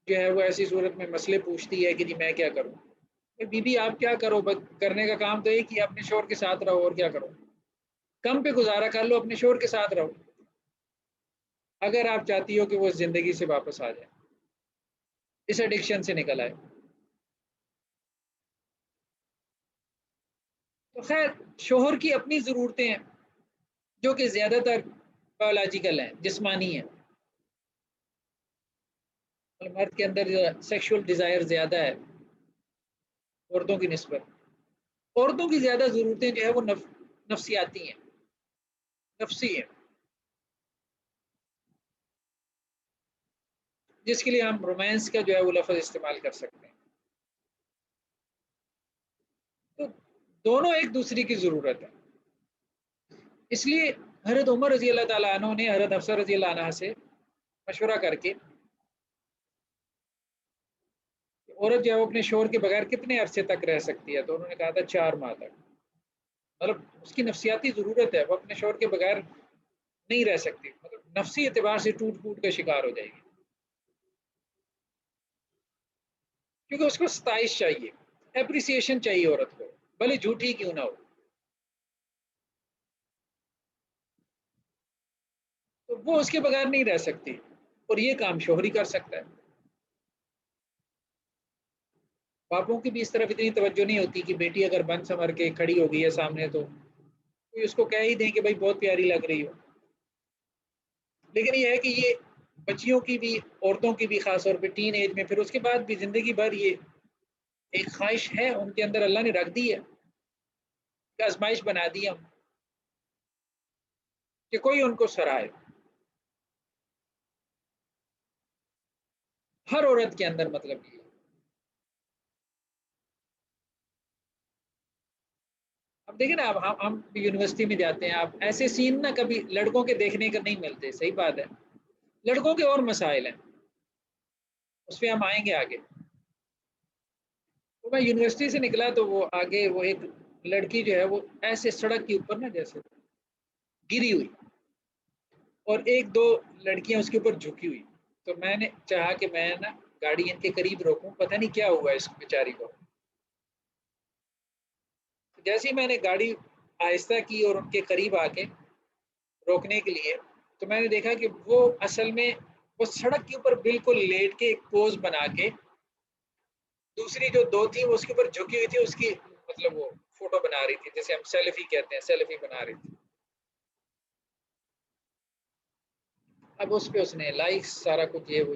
جو ہے وہ ایسی صورت میں مسئلے پوچھتی ہے کہ جی میں کیا کروں۔ بی بی آپ کیا کرو، کرنے کا کام تو ایک ہی، اپنے شوہر کے ساتھ رہو، اور کیا کرو، کم پہ گزارا کر لو، اپنے شوہر کے ساتھ رہو، اگر آپ چاہتی ہو کہ وہ اس زندگی سے واپس آ جائے، اس ایڈکشن سے نکل آئے۔ تو خیر شوہر کی اپنی ضرورتیں ہیں جو کہ زیادہ تر بایولوجیکل ہیں، جسمانی ہیں، مرد کے اندر سیکشول ڈیزائر زیادہ ہے عورتوں کی نسبت، عورتوں کی زیادہ ضرورتیں جو ہے وہ نفسیاتی ہیں، نفسی ہیں، جس کے لیے ہم رومانس کا جو ہے وہ لفظ استعمال کر سکتے ہیں۔ تو دونوں ایک دوسرے کی ضرورت ہے، اس لیے حضرت عمر رضی اللہ تعالیٰ عنہ نے حضرت حفصہ رضی اللہ عنہ سے مشورہ کر کے عورت جو ہے وہ اپنے شوہر کے بغیر کتنے عرصے تک رہ سکتی ہے، تو انہوں نے کہا تھا 4 ماہ تک، مطلب اس کی نفسیاتی ضرورت ہے، وہ اپنے شوہر کے بغیر نہیں رہ سکتی، مطلب نفسی اعتبار سے ٹوٹ پوٹ کا شکار ہو جائے گی، کیونکہ اس کو ستائش چاہیے، اپریسیشن چاہیے عورت کو، بھلے جھوٹی کیوں نہ ہو، تو وہ اس کے بغیر نہیں رہ سکتی، اور یہ کام شوہر ہی کر سکتا ہے۔ باپوں کی بھی اس طرف اتنی توجہ نہیں ہوتی کہ بیٹی اگر بن سنور کے کھڑی ہو گئی ہے سامنے تو کوئی اس کو کہہ ہی دیں کہ بھائی بہت پیاری لگ رہی ہو، لیکن یہ ہے کہ یہ بچیوں کی بھی، عورتوں کی بھی، خاص طور پہ ٹین ایج میں، پھر اس کے بعد بھی زندگی بھر یہ ایک خواہش ہے ان کے اندر، اللہ نے رکھ دی ہے، کہ آزمائش بنا دی ہم کہ کوئی ان کو سرائے، ہر عورت کے اندر مطلب یہ۔ اب دیکھیں نا، اب ہم یونیورسٹی میں جاتے ہیں، آپ ایسے سین نہ کبھی لڑکوں کے دیکھنے کا نہیں ملتے، صحیح بات ہے، لڑکوں کے اور مسائل ہیں، اس پہ ہم آئیں گے آگے۔ تو میں یونیورسٹی سے نکلا تو وہ آگے وہ ایک لڑکی جو ہے وہ ایسے سڑک کے اوپر نا جیسے گری ہوئی، اور ایک دو لڑکیاں اس کے اوپر جھکی ہوئی، تو میں نے چاہا کہ میں نا گاڑی ان کے قریب روکوں، پتہ نہیں کیا ہوا اس بیچاری کو۔ جیسے ہی میں نے گاڑی آہستہ کی اور ان کے قریب آ کے روکنے کے لیے، تو میں نے دیکھا کہ وہ اصل میں وہ سڑک کے اوپر بالکل لیٹ کے ایک پوز بنا کے، دوسری جو دو تھی وہ اس کے اوپر جھکی ہوئی تھی، اس کی مطلب وہ فوٹو بنا رہی تھی، جیسے ہم سیلفی کہتے ہیں، سیلفی بنا رہی تھی۔ اب اس پہ اس نے لائکس سارا کچھ یہ وہ،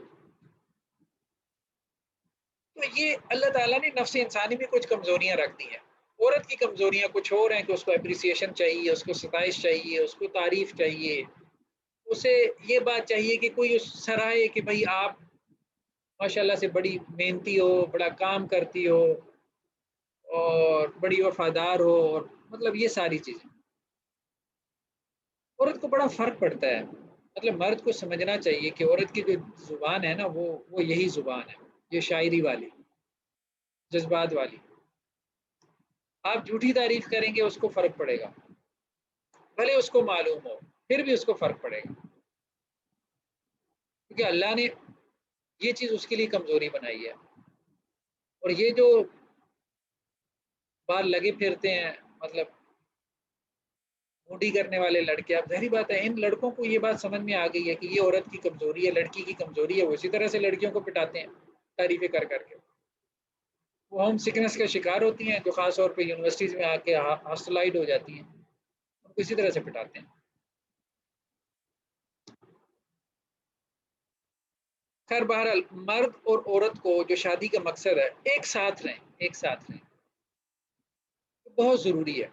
تو یہ اللہ تعالیٰ نے نفس انسانی میں کچھ کمزوریاں رکھ دی ہیں۔ عورت کی کمزوریاں کچھ اور ہیں کہ اس کو اپریسیشن چاہیے، اس کو ستائش چاہیے، اس کو تعریف چاہیے، اسے یہ بات چاہیے کہ کوئی اس سراہے کہ بھائی آپ ماشاء اللہ سے بڑی محنتی ہو، بڑا کام کرتی ہو اور بڑی وفادار ہو، اور مطلب یہ ساری چیزیں عورت کو بڑا فرق پڑتا ہے۔ مطلب مرد کو سمجھنا چاہیے کہ عورت کی جو زبان ہے نا وہ یہی زبان ہے، یہ شاعری والی، جذبات والی۔ آپ جھوٹی تعریف کریں گے اس کو فرق پڑے گا، بھلے اس کو معلوم ہو پھر بھی اس کو فرق پڑے گا، کیونکہ اللہ نے یہ چیز اس کے لیے کمزوری بنائی ہے۔ اور یہ جو بال لگے پھرتے ہیں، مطلب موڈی کرنے والے لڑکے، اب ظاہری بات ہے ان لڑکوں کو یہ بات سمجھ میں آ گئی ہے کہ یہ عورت کی کمزوری ہے، لڑکی کی کمزوری ہے، وہ اسی طرح سے لڑکیوں کو پٹاتے ہیں تعریفیں کر کر کے۔ وہ ہوم سکنس کا شکار ہوتی ہیں، جو خاص طور پہ یونیورسٹیز میں آ کے ہاسٹلائڈ ہو جاتی ہیں، ان کو اسی طرح سے پٹاتے ہیں۔ خیر بہرحال مرد اور عورت کو جو شادی کا مقصد ہے ایک ساتھ رہیں، ایک ساتھ رہیں، بہت ضروری ہے۔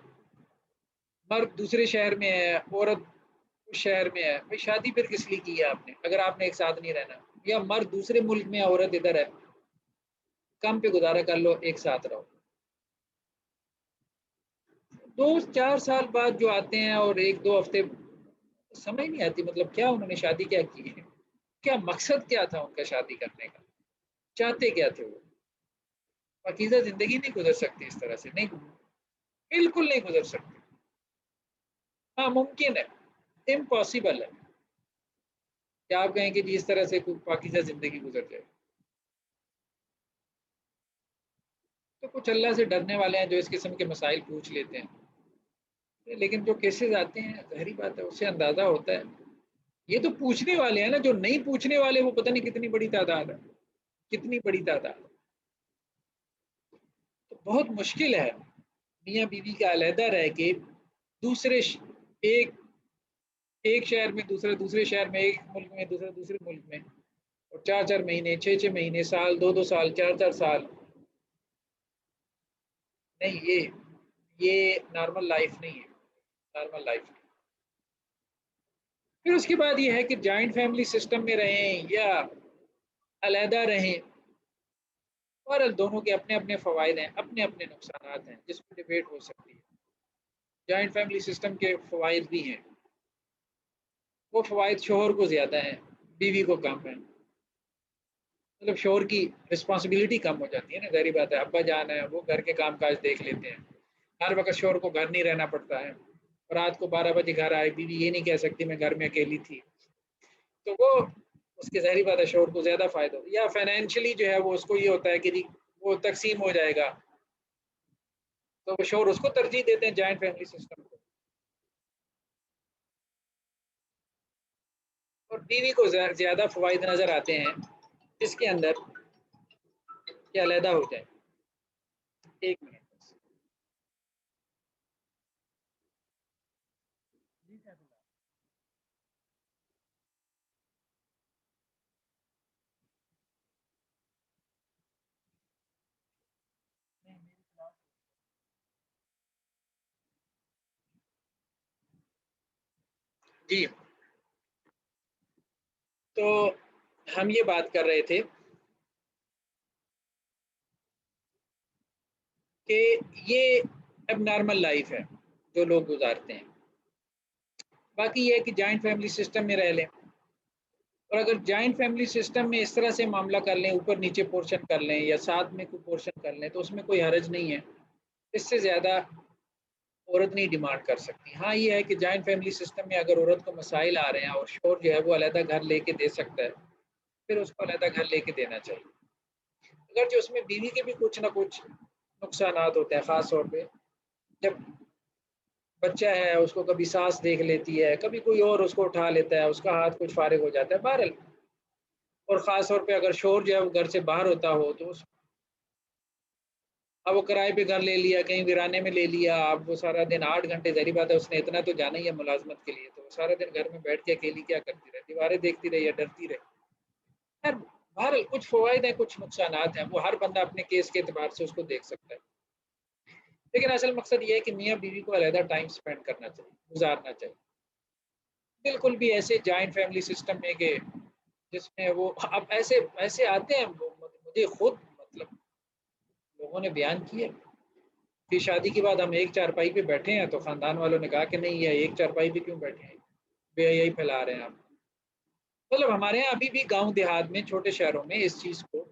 مرد دوسرے شہر میں ہے، عورت اس شہر میں ہے، بھائی شادی پھر کس لیے کی ہے آپ نے اگر آپ نے ایک ساتھ نہیں رہنا؟ یا مرد دوسرے ملک میں ہے، عورت ادھر ہے، کم پہ گزارا کر لو، ایک ساتھ رہو۔ 2-4 سال بعد جو آتے ہیں اور 1-2 ہفتے، سمجھ نہیں آتی مطلب کیا انہوں نے شادی کیا کی ہے، کیا مقصد کیا تھا ان کا شادی کرنے کا، چاہتے کیا تھے وہ؟ پاکیزہ زندگی نہیں گزر سکتی اس طرح سے، نہیں، بالکل نہیں گزر سکتی۔ ہاں ممکن ہے، امپاسبل ہے کہ آپ کہیں کہ جی اس طرح سے کوئی پاکیزہ زندگی گزر جائے۔ تو کچھ اللہ سے ڈرنے والے ہیں جو اس قسم کے مسائل پوچھ لیتے ہیں، لیکن جو کیسز آتے ہیں ظاہری بات ہے اس سے اندازہ ہوتا ہے۔ یہ تو پوچھنے والے ہیں نا، جو نہیں پوچھنے والے وہ پتہ نہیں کتنی بڑی تعداد ہے، کتنی بڑی تعداد۔ تو بہت مشکل ہے میاں بیوی کا علیحدہ رہ کے دوسرے ایک ایک شہر میں دوسرے دوسرے شہر میں، ایک ملک میں دوسرے دوسرے ملک میں، اور 4-4 مہینے، 6-6 مہینے، سال، 2-2 سال، 4-4 سال، نہیں یہ نارمل لائف نہیں ہے، نارمل لائف نہیں۔ پھر اس کے بعد یہ ہے کہ جوائنٹ فیملی سسٹم میں رہیں یا علیحدہ رہیں، اور دونوں کے اپنے اپنے فوائد ہیں، اپنے اپنے نقصانات ہیں جس میں ڈبیٹ ہو سکتی ہے۔ جوائنٹ فیملی سسٹم کے فوائد بھی ہیں، وہ فوائد شوہر کو زیادہ ہیں، بیوی کو کم ہیں، مطلب شوہر کی رسپانسبلٹی کم ہو جاتی ہے نا، ظاہری بات ہے ابا جان ہے وہ گھر کے کام کاج دیکھ لیتے ہیں، ہر وقت شوہر کو گھر نہیں رہنا پڑتا ہے، رات کو 12 بجے گھر آئے، بیوی یہ نہیں کہہ سکتی میں گھر میں اکیلی تھی، تو وہ اس کے ظاہری بات ہے شوہر کو زیادہ فائدہ ہو، یا فائنینشلی جو ہے وہ اس کو یہ ہوتا ہے کہ وہ تقسیم ہو جائے گا، تو وہ شوہر اس کو ترجیح دیتے ہیں جوائنٹ فیملی سسٹم کو، اور بیوی کو زیادہ فوائد نظر آتے ہیں اس کے اندر کہ علیحدہ ہو جائے۔ 1 منٹ بس۔ جی، تو ہم یہ بات کر رہے تھے کہ یہ اب نارمل لائف ہے جو لوگ گزارتے ہیں، باقی یہ ہے کہ جوائنٹ فیملی سسٹم میں رہ لیں، اور اگر جوائنٹ فیملی سسٹم میں اس طرح سے معاملہ کر لیں، اوپر نیچے پورشن کر لیں یا ساتھ میں کوئی پورشن کر لیں، تو اس میں کوئی حرج نہیں ہے۔ اس سے زیادہ عورت نہیں ڈیمانڈ کر سکتی. ہاں یہ ہے کہ جوائنٹ فیملی سسٹم میں اگر عورت کو مسائل آ رہے ہیں اور شوہر جو ہے وہ علیحدہ گھر لے کے دے سکتا ہے، پھر اس کو علیحدہ گھر لے کے دینا چاہیے. اگر جو اس میں بیوی کے بھی کچھ نہ کچھ نقصانات ہوتے ہیں، خاص طور پہ جب بچہ ہے اس کو کبھی سانس دیکھ لیتی ہے، کبھی کوئی اور اس کو اٹھا لیتا ہے، اس کا ہاتھ کچھ فارغ ہو جاتا ہے بہرحال. اور خاص طور پہ اگر شوہر جو ہے وہ گھر سے باہر ہوتا ہو تو اب وہ کرائے پہ گھر لے لیا، کہیں ویرانے میں لے لیا، اب وہ سارا دن 8 گھنٹے، ظاہری بات ہے اس نے اتنا تو جانا ہی ہے ملازمت کے لیے، تو وہ سارا دن گھر میں بیٹھ کے اکیلی کیا کرتی رہے، دیواریں دیکھتی رہی یا ڈرتی رہے. خیر بہرحال کچھ فوائد ہیں کچھ نقصانات ہیں، وہ ہر بندہ اپنے کیس کے اعتبار سے اس کو دیکھ سکتا ہے. لیکن اصل مقصد یہ ہے کہ میاں بیوی کو علیحدہ ٹائم سپینڈ کرنا چاہیے، گزارنا چاہیے. بالکل بھی ایسے جوائنٹ فیملی سسٹم میں کہ جس میں وہ اب ایسے ایسے آتے ہیں، مجھے خود مطلب لوگوں نے بیان کیا کہ شادی کے بعد ہم ایک چارپائی پہ بیٹھے ہیں تو خاندان والوں نے کہا کہ نہیں یہ ایک چارپائی پہ کیوں بیٹھے ہیں، بے حیائی پھیلا رہے ہیں آپ. مطلب ہمارے یہاں ابھی بھی گاؤں دیہات میں چھوٹے شہروں میں اس چیز کو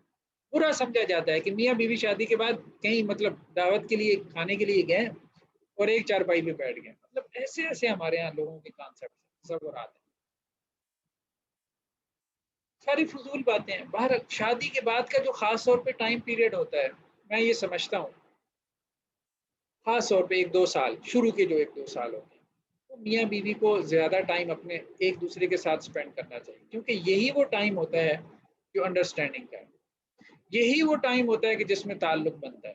برا سمجھا جاتا ہے کہ میاں بیوی شادی کے بعد کہیں مطلب دعوت کے لیے کھانے کے لیے گئے اور ایک چارپائی پہ بیٹھ گئے. مطلب ایسے ایسے ہمارے یہاں لوگوں کے کانسیپٹ تصورات ہیں، ساری فضول باتیں ہیں. باہر شادی کے بعد کا جو خاص طور پہ ٹائم پیریڈ ہوتا ہے، میں یہ سمجھتا ہوں خاص طور پہ 1-2 سال شروع کے جو 1-2 سال ہوتے ہیں، تو میاں بیوی کو زیادہ ٹائم اپنے ایک دوسرے کے ساتھ سپینڈ کرنا چاہیے، کیونکہ یہی وہ ٹائم ہوتا ہے جو انڈرسٹینڈنگ کا ہے، یہی وہ ٹائم ہوتا ہے کہ جس میں تعلق بنتا ہے.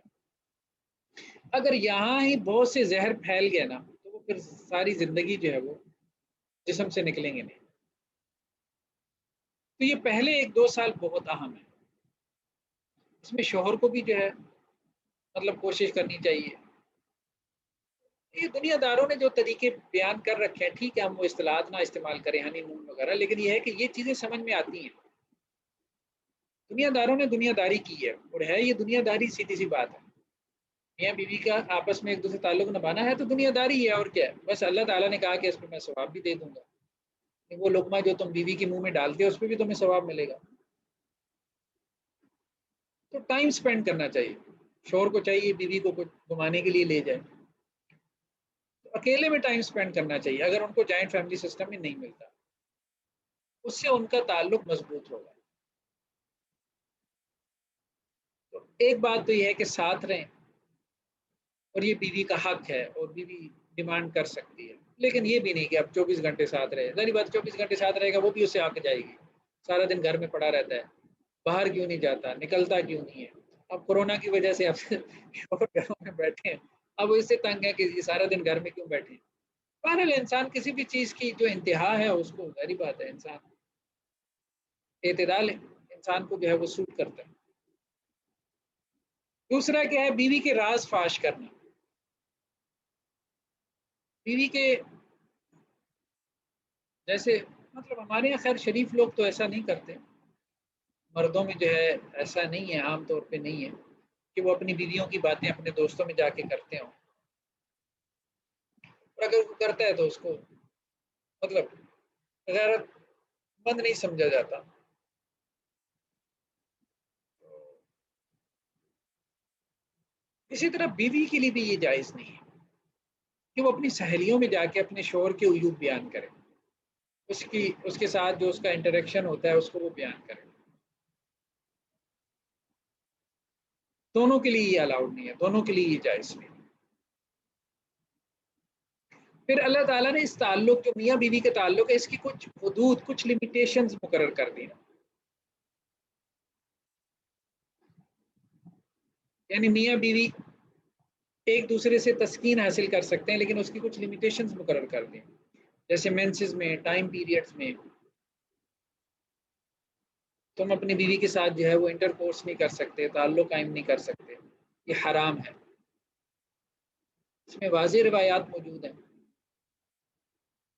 اگر یہاں ہی بہت سے زہر پھیل گئے نا تو وہ پھر ساری زندگی جو ہے وہ جسم سے نکلیں گے نہیں. تو یہ پہلے 1-2 سال بہت اہم ہے، اس میں شوہر کو بھی جو ہے مطلب کوشش کرنی چاہیے. یہ دنیا داروں نے جو طریقے بیان کر رکھے ہیں ٹھیک ہے، ہم وہ اصطلاحات نہ استعمال کریں ہنی مون وغیرہ، لیکن یہ ہے کہ یہ چیزیں سمجھ میں آتی ہیں. دنیا داروں نے دنیا داری کی ہے اور ہے یہ دنیا داری سیدھی سی بات ہے. میاں بیوی کا آپس میں ایک دوسرے تعلق نبھانا ہے تو دنیا داری ہے، اور کیا ہے. بس اللہ تعالیٰ نے کہا کہ اس پہ میں ثواب بھی دے دوں گا، وہ لقمہ جو تم بیوی کے منہ میں ڈالتے ہو اس پہ بھی تمہیں ثواب ملے گا. تو ٹائم سپینڈ کرنا چاہیے. شوہر کو چاہیے بیوی کو کچھ گھمانے کے لیے لے جائے، تو اکیلے میں ٹائم سپینڈ کرنا چاہیے اگر ان کو جوائنٹ فیملی سسٹم میں نہیں ملتا. اس سے ان کا تعلق مضبوط ہوگا. تو ایک بات تو یہ ہے کہ ساتھ رہیں، اور یہ بیوی کا حق ہے اور بیوی ڈیمانڈ کر سکتی ہے، لیکن یہ بھی نہیں کہ اب 24 گھنٹے ساتھ رہے. ظاہری بات 24 گھنٹے ساتھ رہے گا وہ بھی اس سے آک جائے گی، سارا دن گھر میں پڑا رہتا ہے، باہر کیوں نہیں جاتا، نکلتا کیوں نہیں ہے. اب کورونا کی وجہ سے اب شوہر گھروں میں بیٹھے ہیں، اب وہ اس سے تنگ ہے کہ یہ سارا دن گھر میں کیوں بیٹھے ہیں. بہرحال انسان کسی بھی چیز کی جو انتہا ہے اس کو ظاہری بات ہے انسان اعتدال انسان کو جو ہے وہ سوٹ کرتا ہے. دوسرا کیا ہے، بیوی کے راز فاش کرنا. بیوی کے جیسے مطلب ہمارے یہاں خیر شریف لوگ تو ایسا نہیں کرتے، مردوں میں جو ہے ایسا نہیں ہے، عام طور پہ نہیں ہے کہ وہ اپنی بیویوں کی باتیں اپنے دوستوں میں جا کے کرتے ہوں. اور اگر وہ کرتا ہے تو اس کو مطلب غیرت مند نہیں سمجھا جاتا. اسی طرح بیوی کے لیے بھی یہ جائز نہیں ہے کہ وہ اپنی سہیلیوں میں جا کے اپنے شوہر کے عیوب بیان کرے، اس کے ساتھ جو اس کا انٹریکشن ہوتا ہے اس کو وہ بیان کرے. دونوں کے لیے یہ الاؤڈ نہیں ہے، دونوں کے لیے یہ جائز نہیں. پھر اللہ تعالیٰ نے اس تعلق جو میاں بیوی کے تعلق ہے اس کی کچھ حدود کچھ لمیٹیشنز مقرر کر دی ہیں. یعنی میاں بیوی ایک دوسرے سے تسکین حاصل کر سکتے ہیں لیکن اس کی کچھ لمیٹیشنز مقرر کر دیں، جیسے مینسز میں، ٹائم پیریڈز میں تم اپنی بیوی کے ساتھ جو ہے وہ انٹر کورس نہیں کر سکتے، تعلق قائم نہیں کر سکتے، یہ حرام ہے. اس میں واضح روایات موجود ہیں،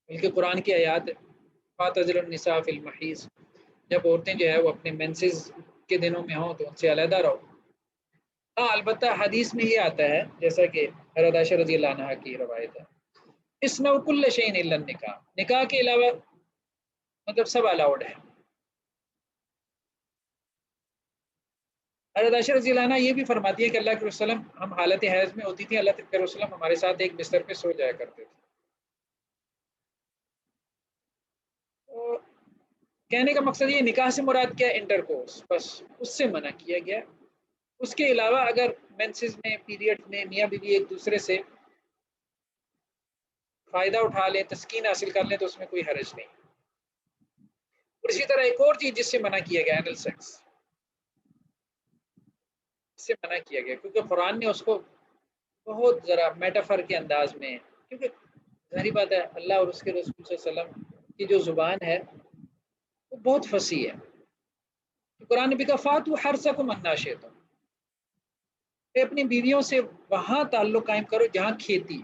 بلکہ قرآن کی آیات فاعتزلوا النساء فی المحیض، جب عورتیں جو ہے وہ اپنے مینسز کے دنوں میں ہوں تو ان سے علیحدہ رہو. ہاں البتہ حدیث میں یہ آتا ہے جیسا کہ حضرت عائشہ رضی اللہ عنہا کی روایت ہے، اسنوا کل شیء الا النکاح، نکاح کے علاوہ مطلب سب الاؤڈ ہے. حضرت عائشہ رضی اللہ عنہ یہ بھی فرماتی ہے کہ اللہ کے وسلم ہم حالت حیض میں ہوتی تھی، اللہ کے وسلم ہمارے ساتھ ایک بستر پہ سو جایا کرتے تھے. تو کہنے کا مقصد یہ نکاح سے مراد کیا؟ انٹر کورس، بس اس سے منع کیا گیا. اس کے علاوہ اگر مینسز میں، پیریڈ میں میاں بیوی ایک دوسرے سے فائدہ اٹھا لیں، تسکین حاصل کر لیں تو اس میں کوئی حرج نہیں. اور اسی طرح ایک اور چیز جس سے منع کیا گیا اینل سیکس، اس سے منع کیا گیا کیونکہ قرآن نے اس کو بہت ذرا میٹافر کے انداز میں، کیونکہ ظاہری بات ہے اللہ اور اس کے رسول صلی اللہ علیہ وسلم کی جو زبان ہے وہ بہت فصیح ہے. قرآن نے بھی کہا فاتو حرثکم انا شئتم، اپنی بیویوں سے وہاں تعلق قائم کرو جہاں کھیتی،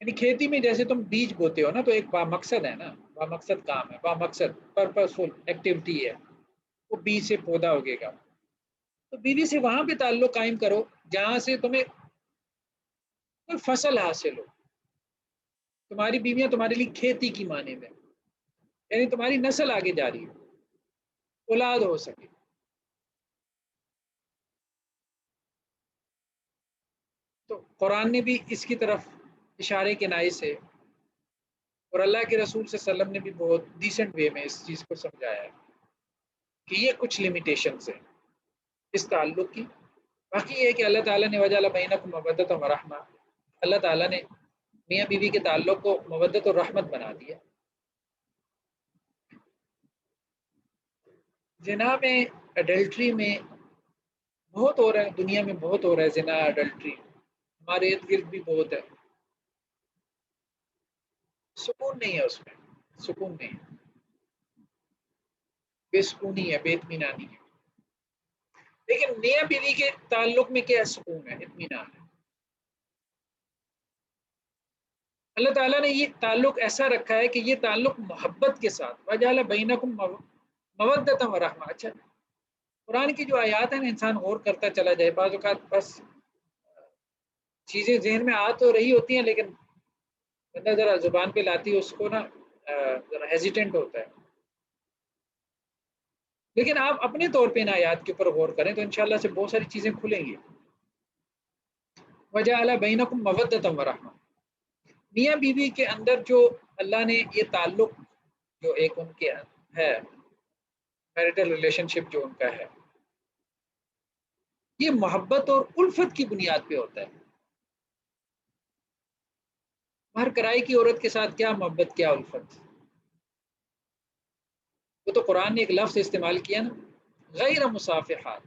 یعنی کھیتی میں جیسے تم بیج بوتے ہو نا تو ایک با مقصد ہے نا، با مقصد کام ہے، با مقصد پرپسفل ایکٹیویٹی ہے، وہ بیج سے پودا اگے گا. تو بیوی سے وہاں پہ تعلق قائم کرو جہاں سے تمہیں کوئی فصل حاصل ہو. تمہاری بیویاں تمہارے لیے کھیتی کی معنی میں، یعنی تمہاری نسل آگے جاری ہو، اولاد ہو سکے. تو قرآن نے بھی اس کی طرف اشارے کے نائے سے، اور اللہ کے رسول صلی اللہ علیہ وسلم نے بھی بہت ڈیسنٹ وے میں اس چیز کو سمجھایا ہے کہ یہ کچھ لیمیٹیشنز ہیں اس تعلق کی. باقی یہ ہے کہ اللہ تعالیٰ نے وجعل بینکم مودۃ و رحمہ، اللہ تعالیٰ نے میاں بیوی کے تعلق کو مودت اور رحمت بنا دیا. زنا میں، اڈلٹری میں بہت ہو رہا ہے، دنیا میں بہت ہو رہا ہے زنا، اڈلٹری ہمارے ارد گرد بھی بہت ہے. سکون نہیں ہے اس میں، سکون نہیں ہے، بے سکونی ہے، بے اطمینانی ہے. لیکن میاں بیوی کے تعلق میں کیا سکون ہے، اطمینان ہے. اللہ تعالیٰ نے یہ تعلق ایسا رکھا ہے کہ یہ تعلق محبت کے ساتھ، وجعل بینکم مودۃ و رحمہ. اچھا قرآن کی جو آیات ہیں انسان غور کرتا چلا جائے، بعض اوقات بس چیزیں ذہن میں آ تو رہی ہوتی ہیں لیکن بندہ ذرا زبان پہ لاتی ہے اس کو نا ذرا ہیزیٹنٹ ہوتا ہے. لیکن آپ اپنے طور پہ ان آیات کے اوپر غور کریں تو انشاءاللہ سے بہت ساری چیزیں کھلیں گی. وجعل بینکم مودۃ و رحمہ، میاں بیوی کے اندر جو اللہ نے یہ تعلق جو ایک ان کے ہے، میرٹل ریلیشن شپ جو ان کا ہے، یہ محبت اور الفت کی بنیاد پہ ہوتا ہے. ہر کرائی کی عورت کے ساتھ کیا محبت، کیا الفت. وہ تو قرآن نے ایک لفظ استعمال کیا نا، غیر مصافحات.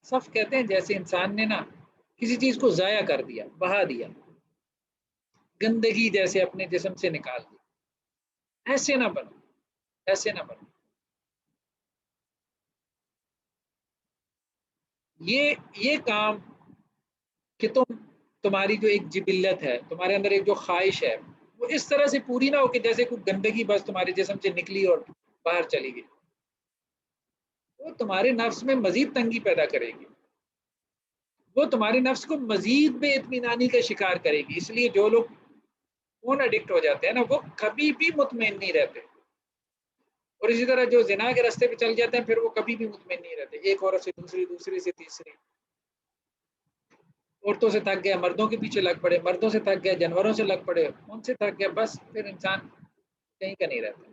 صف کہتے ہیں جیسے انسان نے نا کسی چیز کو ضائع کر دیا، بہا دیا، گندگی جیسے اپنے جسم سے نکال دی. ایسے نہ بنو، ایسے نہ بنو. یہ کام کہ تمہاری جو ایک جبلت ہے، تمہارے اندر ایک جو خواہش ہے وہ اس طرح سے پوری نہ ہو کہ جیسے کوئی گندگی بس تمہارے جسم سے نکلی اور باہر چلی گئی. وہ تمہارے نفس میں مزید تنگی پیدا کرے گی، وہ تمہارے نفس کو مزید بے اطمینانی کا شکار کرے گی. اس لیے جو لوگ فون ایڈکٹ ہو جاتے ہیں نا وہ کبھی بھی مطمئن نہیں رہتے. اور اسی طرح جو زنا کے راستے پہ چل جاتے ہیں پھر وہ کبھی بھی مطمئن نہیں رہتے. ایک عورت سے دوسری، دوسری سے تیسری، عورتوں سے تھک گیا مردوں کے پیچھے لگ پڑے، مردوں سے تھک گیا جانوروں سے لگ پڑے، ان سے تھک گیا، بس پھر انسان کہیں کا نہیں رہتا.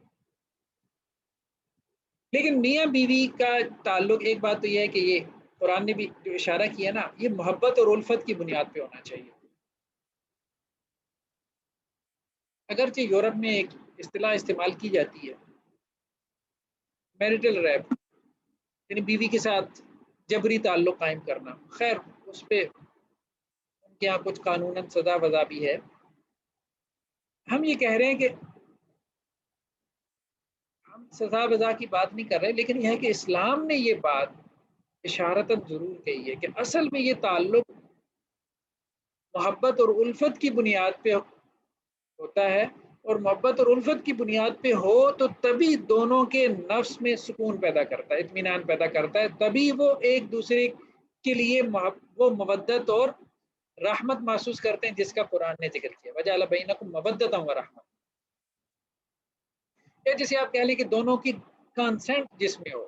لیکن میاں بیوی کا تعلق، ایک بات تو یہ ہے کہ یہ قرآن نے بھی جو اشارہ کیا نا، یہ محبت اور الفت کی بنیاد پہ ہونا چاہیے. اگرچہ یورپ میں ایک اصطلاح استعمال کی جاتی ہے میرٹل ریپ، یعنی بیوی کے ساتھ جبری تعلق قائم کرنا. خیر اس پہ ان کے یہاں کچھ قانوناً سزا وزا بھی ہے. ہم یہ کہہ رہے ہیں کہ ہم سزا وزا کی بات نہیں کر رہے، لیکن یہ ہے کہ اسلام نے یہ بات اشارتاً ضرور کہی ہے کہ اصل میں یہ تعلق محبت اور الفت کی بنیاد پہ ہوتا ہے. اور محبت اور الفت کی بنیاد پہ ہو تو تبھی دونوں کے نفس میں سکون پیدا کرتا ہے، اطمینان پیدا کرتا ہے. تبھی وہ ایک دوسرے کے لیے وہ مودت اور رحمت محسوس کرتے ہیں جس کا قرآن نے ذکر کیا، وجعل بینکم مودۃ و رحمہ. یا جسے آپ کہہ لیں کہ دونوں کی کانسنٹ جس میں ہو،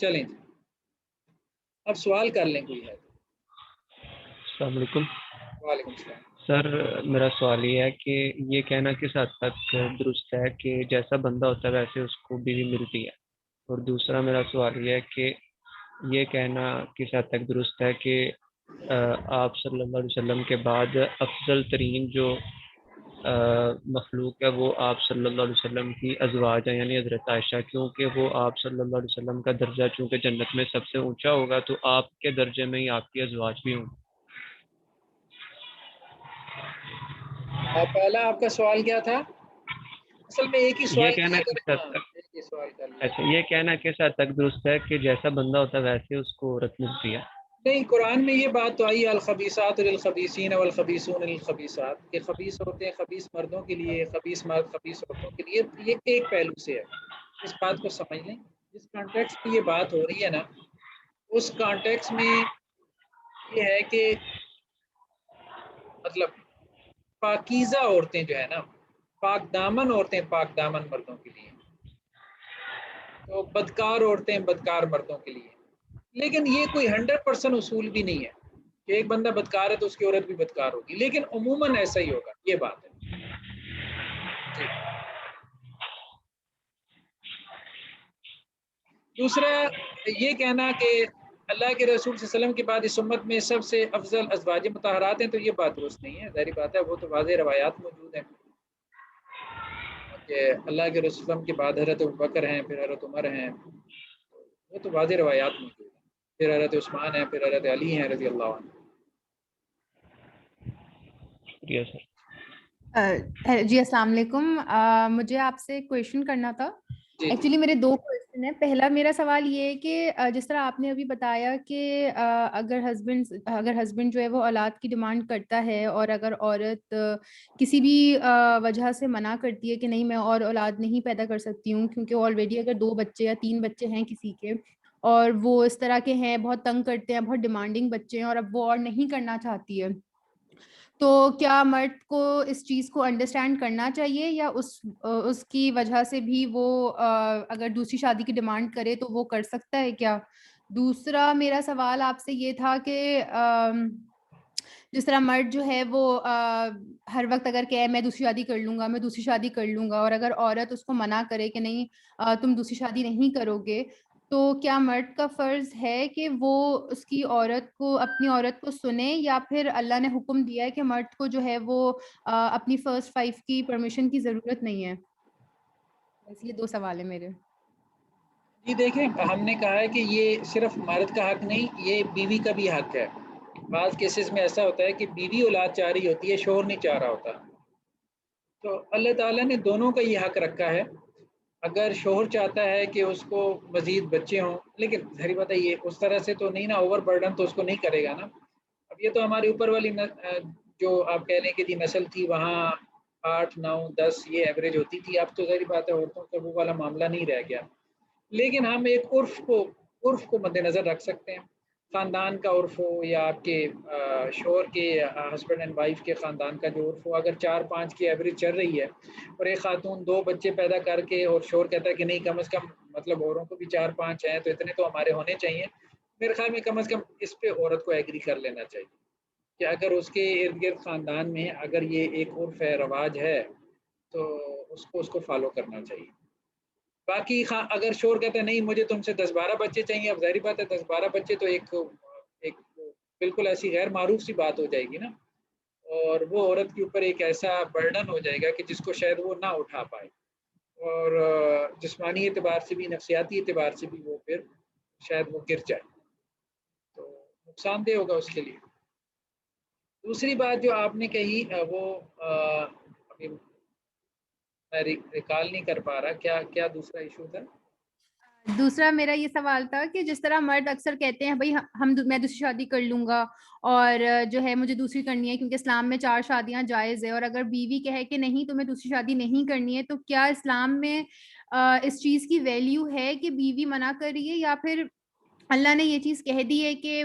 چلیں جی، اب سوال کر لیں کوئی ہے تو۔ السلام علیکم وعلیکم السلام۔ سر، میرا سوال یہ ہے کہ یہ کہنا کس حد تک درست ہے کہ جیسا بندہ ہوتا ہے ویسے اس کو بیوی ملتی ہے، اور دوسرا میرا سوال یہ ہے کہ یہ کہنا کس حد تک درست ہے کہ آپ صلی اللہ علیہ وسلم کے بعد افضل ترین جو مخلوق ہے وہ آپ صلی اللہ علیہ وسلم کی ازواج ہیں، یعنی حضرت عائشہ، کیونکہ وہ آپ صلی اللہ علیہ وسلم کا درجہ چونکہ جنت میں سب سے اونچا ہوگا تو آپ کے درجے میں ہی آپ کی ازواج بھی ہوں گی۔ پہلا آپ کا سوال کیا تھا؟ اصل میں ایک ہی یہ سوال کی کہنا اگر کس حد ہاں تک ایک ہی سوال کر لیا اچھا یہ کہنا کس حد تک درست ہے کہ جیسا بندہ ہوتا ہے ویسے اس کو عورت ملتی ہے؟ نہیں، قرآن میں یہ بات تو آئی الخبیثات للخبیثین والخبیثون للخبیثات، کہ خبیث عورتیں خبیث مردوں کے لیے، خبیث مرد خبیث عورتوں کے لیے، یہ ایک پہلو سے ہے، اس بات کو سمجھ لیں۔ جس کانٹیکس میں یہ بات ہو رہی ہے نا، اس کانٹیکس میں یہ ہے کہ مطلب پاکیزہ عورتیں جو ہے نا، پاک دامن عورتیں پاک دامن مردوں کے لیے، تو بدکار عورتیں بدکار مردوں کے لیے، لیکن یہ کوئی 100% اصول بھی نہیں ہے کہ ایک بندہ بدکار ہے تو اس کی عورت بھی بدکار ہوگی، لیکن عموماً ایسا ہی ہوگا، یہ بات ہے جی۔ دوسرا یہ کہنا کہ اللہ کے رسول صلی اللہ علیہ وسلم کے بعد اس امت میں سب سے افضل ازواج مطہرات ہیں، تو یہ بات درست نہیں ہے، ظاہری بات ہے، وہ تو واضح روایات موجود ہیں کہ اللہ کے رسول صلی اللہ علیہ وسلم کے بعد حضرت ابوبکر ہیں، پھر حضرت عمر ہیں، وہ تو واضح روایات موجود ہیں، پھر حضرت عثمان ہیں، پھر حضرت علی ہیں رضی اللہ عنہ۔ شکریہ سر۔ جی السلام علیکم، مجھے آپ سے کویشچن کرنا تھا۔ جی ایکچولی میرے 2 کویشچن ہیں۔ پہلا میرا سوال یہ ہے کہ جس طرح آپ نے ابھی بتایا کہ اگر ہسبینڈ جو ہے وہ اولاد کی ڈیمانڈ کرتا ہے، اور اگر عورت کسی بھی وجہ سے منع کرتی ہے کہ نہیں میں اور اولاد نہیں پیدا کر سکتی ہوں، کیونکہ آلریڈی اگر 2 بچے یا 3 بچے ہیں کسی کے، اور وہ اس طرح کے ہیں، بہت تنگ کرتے ہیں، بہت ڈیمانڈنگ بچے ہیں، اور اب وہ اور نہیں کرنا چاہتی ہے، تو کیا مرد کو اس چیز کو انڈرسٹینڈ کرنا چاہیے، یا اس کی وجہ سے بھی وہ اگر دوسری شادی کی ڈیمانڈ کرے تو وہ کر سکتا ہے کیا؟ دوسرا میرا سوال آپ سے یہ تھا کہ جس طرح مرد جو ہے وہ ہر وقت اگر کہے میں دوسری شادی کر لوں گا، میں دوسری شادی کر لوں گا، اور اگر عورت اس کو منع کرے کہ نہیں تم دوسری شادی نہیں کرو گے، تو کیا مرد کا فرض ہے کہ وہ اس کی اپنی عورت کو سنے، یا پھر اللہ نے حکم دیا ہے کہ مرد کو جو ہے وہ اپنی فرسٹ وائف کی پرمیشن کی ضرورت نہیں ہے؟ بس یہ 2 سوال ہیں میرے۔ جی دیکھیں، ہم نے کہا ہے کہ یہ صرف مرد کا حق نہیں، یہ بیوی کا بھی حق ہے۔ بعض کیسز میں ایسا ہوتا ہے کہ بیوی اولاد چاہ رہی ہوتی ہے، شوہر نہیں چاہ رہا ہوتا، تو اللہ تعالیٰ نے دونوں کا یہ حق رکھا ہے۔ اگر شوہر چاہتا ہے کہ اس کو مزید بچے ہوں، لیکن ظاہر بات ہے یہ اس طرح سے تو نہیں نا، اوور برڈن تو اس کو نہیں کرے گا نا۔ اب یہ تو ہمارے اوپر والی جو آپ کہہ لیں کہ جی نسل تھی، وہاں 8 9 10 یہ ایوریج ہوتی تھی، اب تو ظاہر بات ہے عورتوں کا وہ والا معاملہ نہیں رہ گیا، لیکن ہم ایک عرف کو مد نظر رکھ سکتے ہیں، خاندان کا عرف ہو یا آپ کے شوہر کے ہسبینڈ اینڈ وائف کے خاندان کا جو عرف ہو، اگر 4 5 کی ایوریج چل رہی ہے اور ایک خاتون 2 بچے پیدا کر کے اور شوہر کہتا ہے کہ نہیں کم از کم مطلب اوروں کو بھی 4 5 ہیں تو اتنے تو ہمارے ہونے چاہیے، میرے خیال میں کم از کم اس پہ عورت کو ایگری کر لینا چاہیے کہ اگر اس کے ارد گرد خاندان میں اگر یہ ایک عرف ہے، رواج ہے، تو اس کو فالو کرنا چاہیے۔ باقی اگر شوہر کہتا ہے نہیں مجھے تم سے 10 12 بچے چاہیے، اب ظاہری بات ہے 10 12 بچے تو ایک بالکل ایسی غیر معروف سی بات ہو جائے گی نا، اور وہ عورت کے اوپر ایک ایسا برڈن ہو جائے گا کہ جس کو شاید وہ نہ اٹھا پائے، اور جسمانی اعتبار سے بھی نفسیاتی اعتبار سے بھی وہ پھر شاید وہ گر جائے، تو نقصان دہ ہوگا اس کے لیے۔ دوسری بات جو آپ نے کہی وہ ابھی میں ریکال نہیں کر پا رہا، کیا دوسرا ایشو تھا؟ دوسرا میرا یہ سوال تھا کہ جس طرح مرد اکثر کہتے ہیں بھائی میں دوسری شادی کر لوں گا، اور جو ہے مجھے دوسری کرنی ہے کیونکہ اسلام میں 4 شادیاں جائز ہے، اور اگر بیوی کہے کہ نہیں تمہیں دوسری شادی نہیں کرنی ہے، تو کیا اسلام میں اس چیز کی ویلیو ہے کہ بیوی منع کر رہی ہے، یا پھر اللہ نے یہ چیز کہہ دی ہے کہ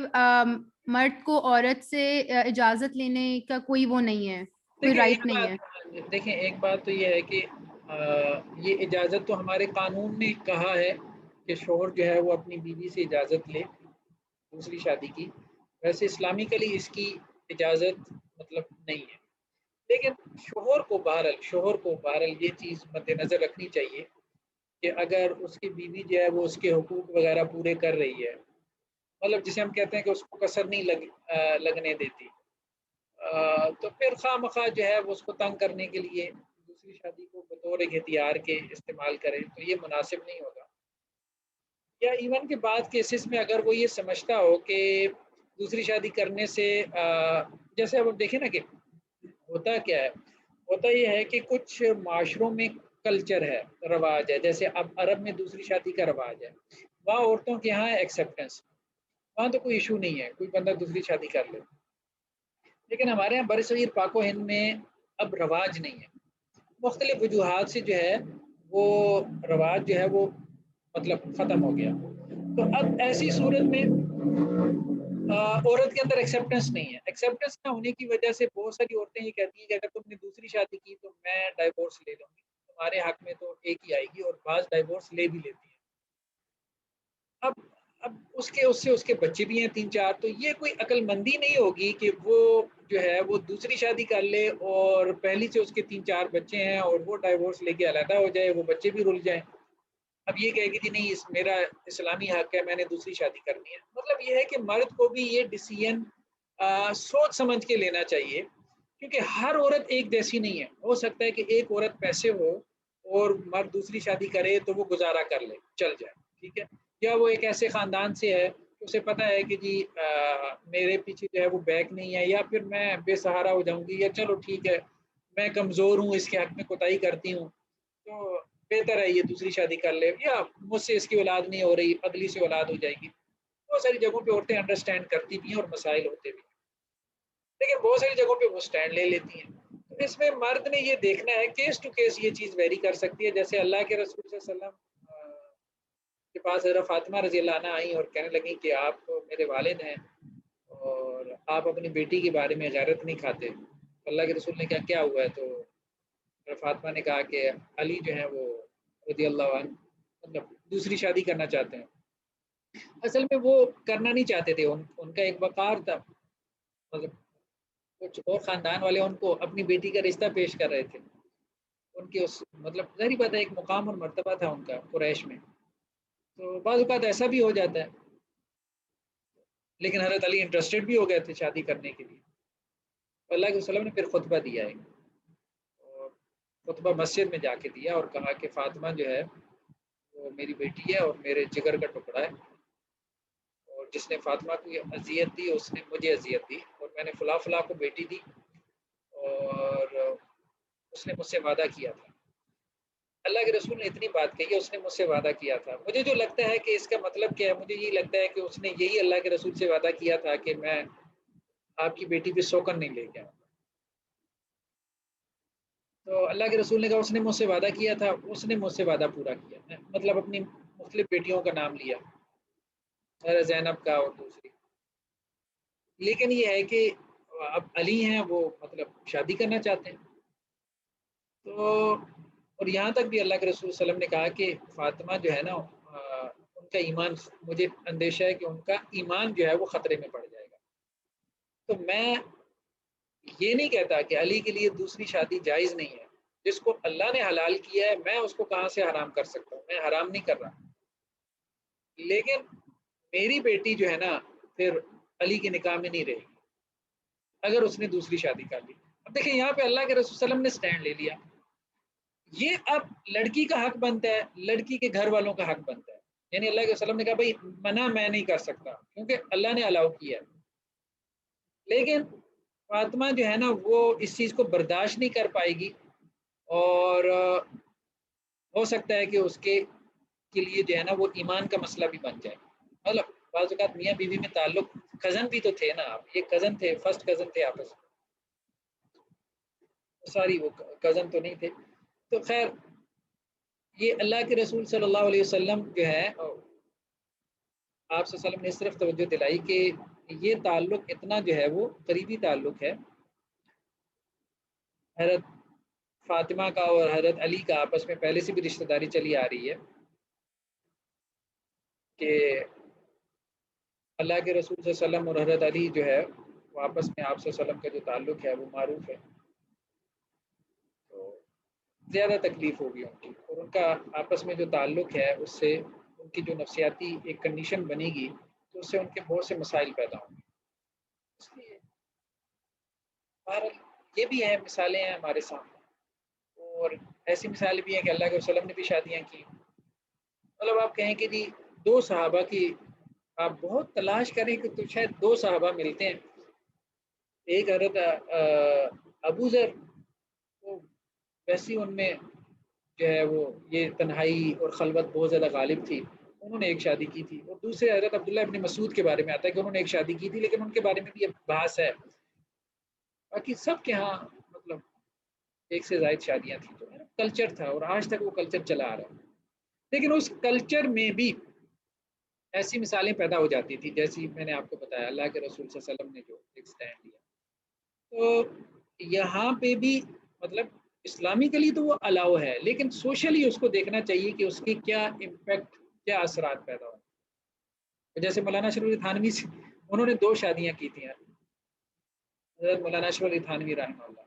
مرد کو عورت سے اجازت لینے کا کوئی وہ نہیں ہے، کوئی رائٹ نہیں ہے؟ دیکھیں ایک بات تو یہ ہے کہ یہ اجازت تو ہمارے قانون نے کہا ہے کہ شوہر جو ہے وہ اپنی بیوی سے اجازت لے دوسری شادی کی، ویسے اسلامکلی اس کی اجازت مطلب نہیں ہے، لیکن شوہر کو بہرحال یہ چیز مد نظر رکھنی چاہیے کہ اگر اس کی بیوی جو ہے وہ اس کے حقوق وغیرہ پورے کر رہی ہے، مطلب جسے ہم کہتے ہیں کہ اس کو کسر نہیں لگنے دیتی، تو پھر خواہ مخواہ جو ہے وہ اس کو تنگ کرنے کے لیے دوسری شادی کو بطور ایک ہتھیار کے استعمال کرے تو یہ مناسب نہیں ہوگا۔ یا ایون کے بعد کیسز میں اگر وہ یہ سمجھتا ہو کہ دوسری شادی کرنے سے جیسے اب دیکھیں نا کہ ہوتا کیا ہے، ہوتا یہ ہے کہ کچھ معاشروں میں کلچر ہے، رواج ہے، جیسے اب عرب میں دوسری شادی کا رواج ہے، وہاں عورتوں کے یہاں ایکسیپٹنس، وہاں تو کوئی ایشو نہیں ہے، کوئی بندہ دوسری شادی کر لے، لیکن ہمارے یہاں برصغیر پاک و ہند میں اب رواج نہیں ہے، مختلف وجوہات سے جو ہے وہ رواج جو ہے وہ مطلب ختم ہو گیا، تو اب ایسی صورت میں عورت کے اندر ایکسیپٹنس نہیں ہے، ایکسیپٹنس نہ ہونے کی وجہ سے بہت ساری عورتیں یہ کہتی ہیں کہ اگر تم نے دوسری شادی کی تو میں ڈائیورس لے لوں گی، تمہارے حق میں تو ایک ہی آئے گی، اور بعض ڈائیورس لے بھی لیتی ہیں۔ اب اس کے بچے بھی ہیں 3-4، تو یہ کوئی عقل مندی نہیں ہوگی کہ وہ جو ہے وہ دوسری شادی کر لے اور پہلی سے اس کے 3-4 بچے ہیں اور وہ ڈائیورس لے کے علیحدہ ہو جائے، وہ بچے بھی رل جائیں، اب یہ کہے گی کہ نہیں میرا اسلامی حق ہے، میں نے دوسری شادی کرنی ہے۔ مطلب یہ ہے کہ مرد کو بھی یہ ڈیسیژن سوچ سمجھ کے لینا چاہیے، کیونکہ ہر عورت ایک جیسی نہیں ہے، ہو سکتا ہے کہ ایک عورت پیسے ہو اور مرد دوسری شادی کرے تو وہ گزارا کر لے، چل جائے، ٹھیک ہے، یا وہ ایک ایسے خاندان سے ہے اسے پتا ہے کہ جی میرے پیچھے جو ہے وہ بیک نہیں ہے، یا پھر میں بے سہارا ہو جاؤں گی، یا چلو ٹھیک ہے میں کمزور ہوں، اس کے حق میں کوتاہی کرتی ہوں، تو بہتر ہے یہ دوسری شادی کر لے، یا مجھ سے اس کی اولاد نہیں ہو رہی، اگلی سے اولاد ہو جائے گی۔ بہت ساری جگہوں پہ عورتیں انڈرسٹینڈ کرتی بھی ہیں اور مسائل ہوتے بھی ہیں، لیکن بہت ساری جگہوں پہ وہ سٹینڈ لے لیتی ہیں۔ تو اس میں مرد نے یہ دیکھنا ہے، کیس ٹو کیس یہ چیز ویری کر سکتی ہے، جیسے اللہ کے رسول صلی اللہ علیہ وسلم کے پاس حضرت فاطمہ رضی اللہ عنہا آئیں اور کہنے لگیں کہ آپ میرے والد ہیں اور آپ اپنی بیٹی کے بارے میں غیرت نہیں کھاتے، اللہ کے رسول نے کہا کیا ہوا ہے، تو فاطمہ نے کہا کہ علی جو ہیں وہ رضی اللہ عنہ مطلب دوسری شادی کرنا چاہتے ہیں۔ اصل میں وہ کرنا نہیں چاہتے تھے، ان کا ایک وقار تھا، مطلب کچھ اور خاندان والے ان کو اپنی بیٹی کا رشتہ پیش کر رہے تھے، ان کے اس مطلب ظاہری بات ہے ایک مقام اور مرتبہ تھا ان کا قریش میں، تو بعض اوقات ایسا بھی ہو جاتا ہے، لیکن حضرت علی انٹرسٹڈ بھی ہو گئے تھے شادی کرنے کے لیے، اللہ کے وسلم نے پھر خطبہ دیا ہے، اور خطبہ مسجد میں جا کے دیا اور کہا کہ فاطمہ جو ہے وہ میری بیٹی ہے اور میرے جگر کا ٹکڑا ہے، اور جس نے فاطمہ کو یہ اذیت دی اس نے مجھے اذیت دی، اور میں نے فلاں فلاں کو بیٹی دی اور اس نے مجھ سے وعدہ کیا تھا، اللہ کے رسول نے اتنی بات کہی ہے اس نے مجھ سے وعدہ کیا تھا۔ مجھے جو لگتا ہے کہ اس کا مطلب کیا ہے، مجھے یہ لگتا ہے کہ اس نے یہی اللہ کے رسول سے وعدہ کیا تھا کہ میں آپ کی بیٹی پہ سوکن نہیں لے کے آؤں، تو اللہ کے رسول نے کہا اس نے مجھ سے وعدہ کیا تھا، اس نے مجھ سے وعدہ پورا کیا، مطلب اپنی مختلف بیٹیوں کا نام لیا، زینب کا اور دوسری، لیکن یہ ہے کہ اب علی ہیں وہ مطلب شادی کرنا چاہتے ہیں، تو اور یہاں تک بھی اللہ کے رسول صلی اللہ علیہ وسلم نے کہا کہ فاطمہ جو ہے نا ان کا ایمان، مجھے اندیشہ ہے کہ ان کا ایمان جو ہے وہ خطرے میں پڑ جائے گا، تو میں یہ نہیں کہتا کہ علی کے لیے دوسری شادی جائز نہیں ہے، جس کو اللہ نے حلال کیا ہے میں اس کو کہاں سے حرام کر سکتا ہوں، میں حرام نہیں کر رہا، لیکن میری بیٹی جو ہے نا پھر علی کے نکاح میں نہیں رہے گی اگر اس نے دوسری شادی کر لی۔ اب دیکھیں یہاں پہ اللہ کے رسول صلی اللہ علیہ وسلم نے سٹینڈ لے لیا، یہ اب لڑکی کا حق بنتا ہے، لڑکی کے گھر والوں کا حق بنتا ہے، یعنی اللہ کے وسلم نے کہا بھائی منع میں نہیں کر سکتا کیونکہ اللہ نے الاؤ کیا ہے، لیکن فاطمہ جو ہے نا وہ اس چیز کو برداشت نہیں کر پائے گی، اور ہو سکتا ہے کہ اس کے لیے جو ہے نا وہ ایمان کا مسئلہ بھی بن جائے، مطلب بعض اوقات میاں بیوی میں تعلق، کزن بھی تو تھے نا، یہ کزن تھے، فرسٹ کزن تھے آپس میں، ساری وہ کزن تو نہیں تھے، تو خیر یہ اللہ کے رسول صلی اللہ علیہ وسلم جو ہے آپ صلی اللہ علیہ وسلم نے اس طرف توجہ دلائی کہ یہ تعلق اتنا جو ہے وہ قریبی تعلق ہے، حضرت فاطمہ کا اور حضرت علی کا آپس میں پہلے سے بھی رشتہ داری چلی آ رہی ہے، کہ اللہ کے رسول صلی اللہ علیہ وسلم اور حضرت علی جو ہے وہ آپس میں آپ صلی اللہ علیہ وسلم کا جو تعلق ہے وہ معروف ہے، تو زیادہ تکلیف ہوگی ان کی، اور ان کا آپس میں جو تعلق ہے اس سے ان کی جو نفسیاتی ایک کنڈیشن بنے گی تو اس سے ان کے بہت سے مسائل پیدا ہوں گے. اس لیے بہرحال یہ بھی ہے، مثالیں ہیں ہمارے سامنے، اور ایسی مثالیں بھی ہیں کہ اللہ کے وسلم نے بھی شادیاں کی. مطلب آپ کہیں کہ جی دو صحابہ کی آپ بہت تلاش کریں کہ تو شاید دو صحابہ ملتے ہیں. ایک حضرت ابو ذر، وہ ویسی ان میں جو ہے وہ یہ تنہائی اور خلوت بہت زیادہ غالب تھی، انہوں نے ایک شادی کی تھی. اور دوسرے حضرت عبداللہ ابن مسعود کے بارے میں آتا ہے کہ انہوں نے ایک شادی کی تھی، لیکن ان کے بارے میں بھی یہ بحث ہے. باقی سب کے ہاں مطلب ایک سے زائد شادیاں تھیں، تو کلچر تھا اور آج تک وہ کلچر چلا آ رہا ہے. لیکن اس کلچر میں بھی ایسی مثالیں پیدا ہو جاتی تھی، جیسی میں نے آپ کو بتایا اللہ کے رسول صلی اللہ علیہ وسلم نے جو ایک سٹینڈ لیا. تو یہاں پہ بھی مطلب اسلامکلی تو وہ الاؤ ہے، لیکن سوشلی اس کو دیکھنا چاہیے کہ اس کے کیا امپیکٹ، کیا اثرات پیدا ہوں. جیسے مولانا اشرف علی تھانوی سے انہوں نے دو شادیاں کی تھیں، حضرت مولانا اشرف علی تھانوی رحمہ اللہ.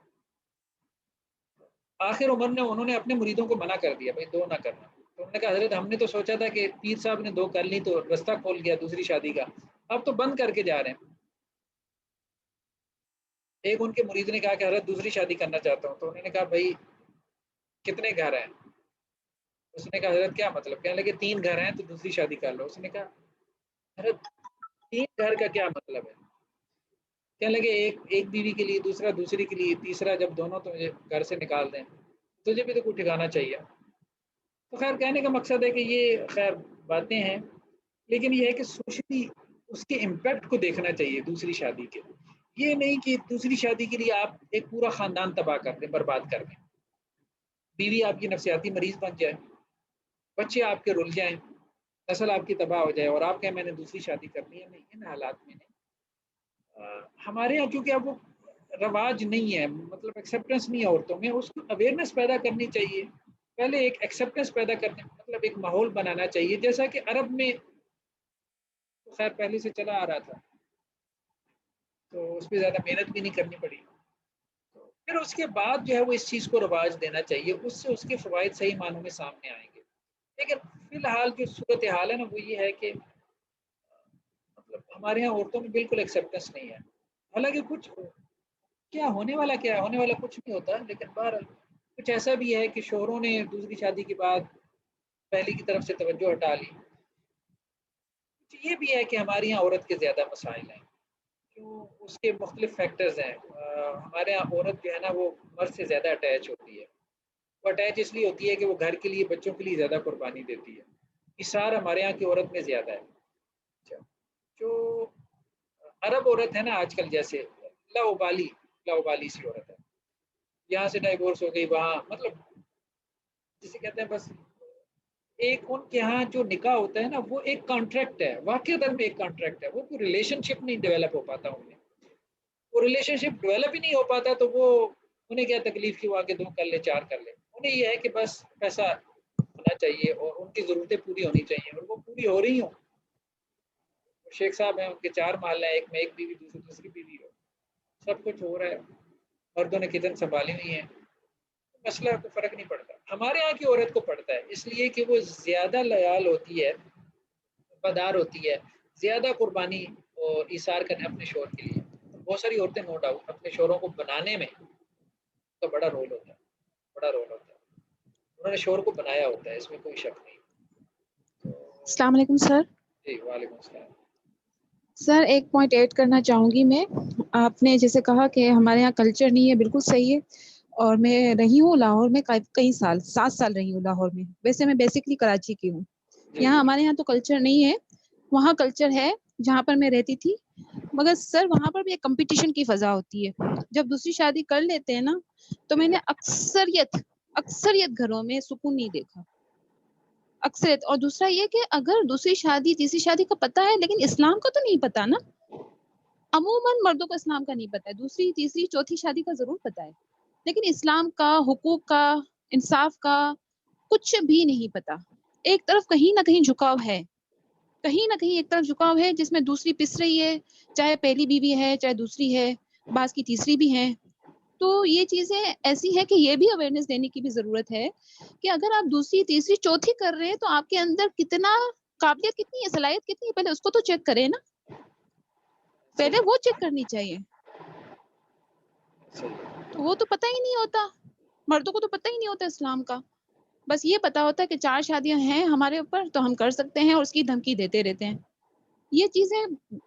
آخر عمر نے انہوں نے اپنے مریدوں کو منع کر دیا، بھائی دو نہ کرنا. تو انہوں نے کہا حضرت ہم نے تو سوچا تھا کہ پیر صاحب نے دو کر لی تو رستہ کھول گیا دوسری شادی کا، اب تو بند کر کے جا رہے ہیں. ایک ان کے مرید نے کہا کہ حضرت دوسری شادی کرنا چاہتا ہوں. تو انہوں نے کہا بھائی کتنے گھر ہیں؟ اس نے کہا حضرت کیا مطلب؟ کہنے لگے 3 گھر ہیں تو دوسری شادی کر لو. اس نے کہا حضرت 3 گھر کا کیا مطلب ہے؟ کہنے لگے ایک بیوی کے لیے، دوسرا دوسری کے لیے، تیسرا جب دونوں تو مجھے گھر سے نکال دیں، تجھے بھی تو کوئی ٹھکانا چاہیے. تو خیر کہنے کا مقصد ہے کہ یہ خیر باتیں ہیں، لیکن یہ ہے کہ سوشلی اس کے امپیکٹ کو دیکھنا چاہیے دوسری شادی کے. یہ نہیں کہ دوسری شادی کے لیے آپ ایک پورا خاندان تباہ کر دیں، برباد کر دیں، بیوی آپ کی نفسیاتی مریض بن جائے، بچے آپ کے رل جائیں، نسل آپ کی تباہ ہو جائے، اور آپ کہیں میں نے دوسری شادی کرنی ہے. نہیں، ان حالات میں نہیں. ہمارے یہاں کیونکہ اب وہ رواج نہیں ہے، مطلب ایکسیپٹنس نہیں ہے عورتوں میں، اس کو اویئرنیس پیدا کرنی چاہیے. پہلے ایک ایکسیپٹنس پیدا کرنے مطلب ایک ماحول بنانا چاہیے، جیسا کہ عرب میں خیر پہلے سے چلا آ رہا تھا، تو اس پہ زیادہ محنت بھی نہیں کرنی پڑی. پھر اس کے بعد جو ہے وہ اس چیز کو رواج دینا چاہیے، اس سے اس کے فوائد صحیح معنوں میں سامنے آئیں گے. لیکن فی الحال جو صورت حال ہے نا وہ یہ ہے کہ مطلب ہمارے یہاں عورتوں میں بالکل ایکسیپٹنس نہیں ہے. حالانکہ کچھ کیا ہونے والا، کیا ہونے والا کچھ نہیں ہوتا، لیکن بہرحال کچھ ایسا بھی ہے کہ شوہروں نے دوسری شادی کے بعد پہلی کی طرف سے توجہ ہٹا لی. یہ بھی ہے کہ ہمارے یہاں عورت کے زیادہ مسائل ہیں، کیوں اس کے مختلف فیکٹرز ہیں. ہمارے یہاں عورت جو ہے نا وہ مرد سے زیادہ اٹیچ ہوتی ہے. وہ اٹیچ اس لیے ہوتی ہے کہ وہ گھر کے لیے، بچوں کے لیے زیادہ قربانی دیتی ہے. اصرار ہمارے یہاں کی عورت میں زیادہ ہے. جو عرب عورت ہے نا آج کل جیسے لاؤبالی سی عورت ہے، یہاں سے ڈائیورس ہو گئی وہاں، مطلب جسے کہتے ہیں بس ایک ان کے ہاں جو نکاح ہوتا ہے نا وہ ایک کانٹریکٹ ہے، واقعی در میں ایک کانٹریکٹ ہے. وہ کوئی ریلیشن شپ نہیں ڈیولپ ہو پاتا ان میں. وہ ریلیشن شپ ڈیولپ ہی نہیں ہو پاتا تو وہ انہیں کیا تکلیف کی، وہ آگے 2 کر لے 4 کر لے. انہیں یہ ہے کہ بس پیسہ ہونا چاہیے اور ان کی ضرورتیں پوری ہونی چاہیے، اور وہ پوری ہو رہی ہوں. شیخ صاحب ہیں، ان کے 4 محل ہیں، ایک میں ایک بیوی، دوسری بیوی ہو، سب کچھ ہو رہا ہے، مردوں نے کچن سنبھالی ہوئی ہیں، مسئلہ کو فرق نہیں پڑتا. ہمارے یہاں کی عورت کو پڑتا ہے، اس لیے کہ وہ زیادہ لیال ہوتی ہے، وفادار ہوتی ہے، زیادہ قربانی اور ایثار کرنے اپنے شوہر کے لیے. بہت ساری عورتیں نو ڈاؤٹ اپنے شوہروں کو بنانے میں کا بڑا رول ہوتا ہے، بڑا رول ہوتا ہے. انہوں نے شوہر کو بنایا ہوتا ہے، اس میں کوئی شک نہیں. السلام علیکم سر. جی وعلیکم السلام. سر ایک پوائنٹ ایڈ کرنا چاہوں گی میں. آپ نے جیسے کہا کہ ہمارے یہاں کلچر نہیں ہے، بالکل صحیح ہے. اور میں رہی ہوں لاہور میں کئی سال، 7 سال رہی ہوں لاہور میں. ویسے میں بیسکلی کراچی کی ہوں. یہاں ہمارے یہاں تو کلچر نہیں ہے، وہاں کلچر ہے جہاں پر میں رہتی تھی. مگر سر وہاں پر بھی ایک کمپٹیشن کی فضا ہوتی ہے. جب دوسری شادی کر لیتے ہیں نا تو میں نے اکثریت گھروں میں سکون نہیں دیکھا، اکثریت. اور دوسرا یہ کہ اگر دوسری شادی تیسری شادی کا پتہ ہے لیکن اسلام کا تو نہیں پتا نا. عموماً مردوں کو اسلام کا نہیں پتا ہے، دوسری تیسری چوتھی شادی کا ضرور پتا ہے، لیکن اسلام کا، حقوق کا، انصاف کا کچھ بھی نہیں پتا. ایک طرف کہیں نہ کہیں جھکاؤ ہے. کہیں نہ کہیں ایک طرف جھکاؤ ہے جس میں دوسری پس رہی ہے، چاہے پہلی بیوی ہے چاہے دوسری ہے، بعض کی تیسری بھی ہے. تو یہ چیزیں ایسی ہے کہ یہ بھی اویئرنیس دینے کی بھی ضرورت ہے کہ اگر آپ دوسری تیسری چوتھی کر رہے ہیں تو آپ کے اندر کتنا قابلیت کتنی ہے، صلاحیت کتنی ہے، پہلے اس کو تو چیک کریں نا، پہلے وہ چیک کرنی چاہیے. تو وہ تو پتہ ہی نہیں ہوتا، مردوں کو تو پتہ ہی نہیں ہوتا اسلام کا. بس یہ پتا ہوتا ہے کہ 4 شادیاں ہیں ہمارے اوپر تو ہم کر سکتے ہیں اور اس کی دھمکی دیتے رہتے ہیں. یہ چیزیں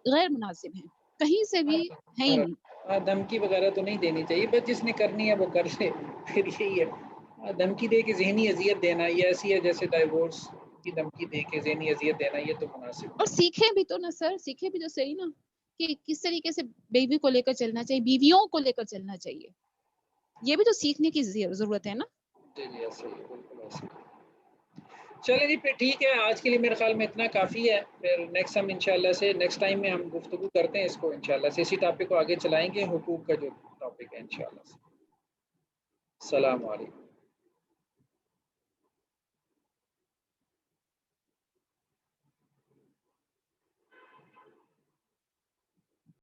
غیر مناسب ہیں، کہیں سے بھی ہے ہی نہیں. دھمکی وغیرہ تو نہیں دینی چاہیے، بس جس نے کرنی ہے وہ کر لے. پھر یہی ہے، دھمکی دے کے ذہنی اذیت دینا یہ ایسی ہے جیسے ڈائیورس کی دھمکی دے کے ذہنی اذیت دینا، یہ تو مناسب اور نہیں. سیکھیں بھی تو نا سر، سیکھیں بھی تو صحیح نا کہ کس طریقے سے بیوی کو لے کر چلنا چاہیے، بیویوں کو لے کر چلنا چاہیے. یہ بھی تو سیکھنے کی ضرورت ہے نا. جی جی ایسے ہی، بالکل ایسے ہی. چلیں جی پھر ٹھیک ہے، آج کے لیے میرے خیال میں اتنا کافی ہے. پھر نیکسٹ ہم انشاءاللہ سے نیکسٹ ٹائم میں ہم گفتگو کرتے ہیں اس کو، انشاءاللہ سے اسی ٹاپک کو آگے چلائیں گے، حقوق کا جو ٹاپک ہے انشاءاللہ سے. السلام علیکم.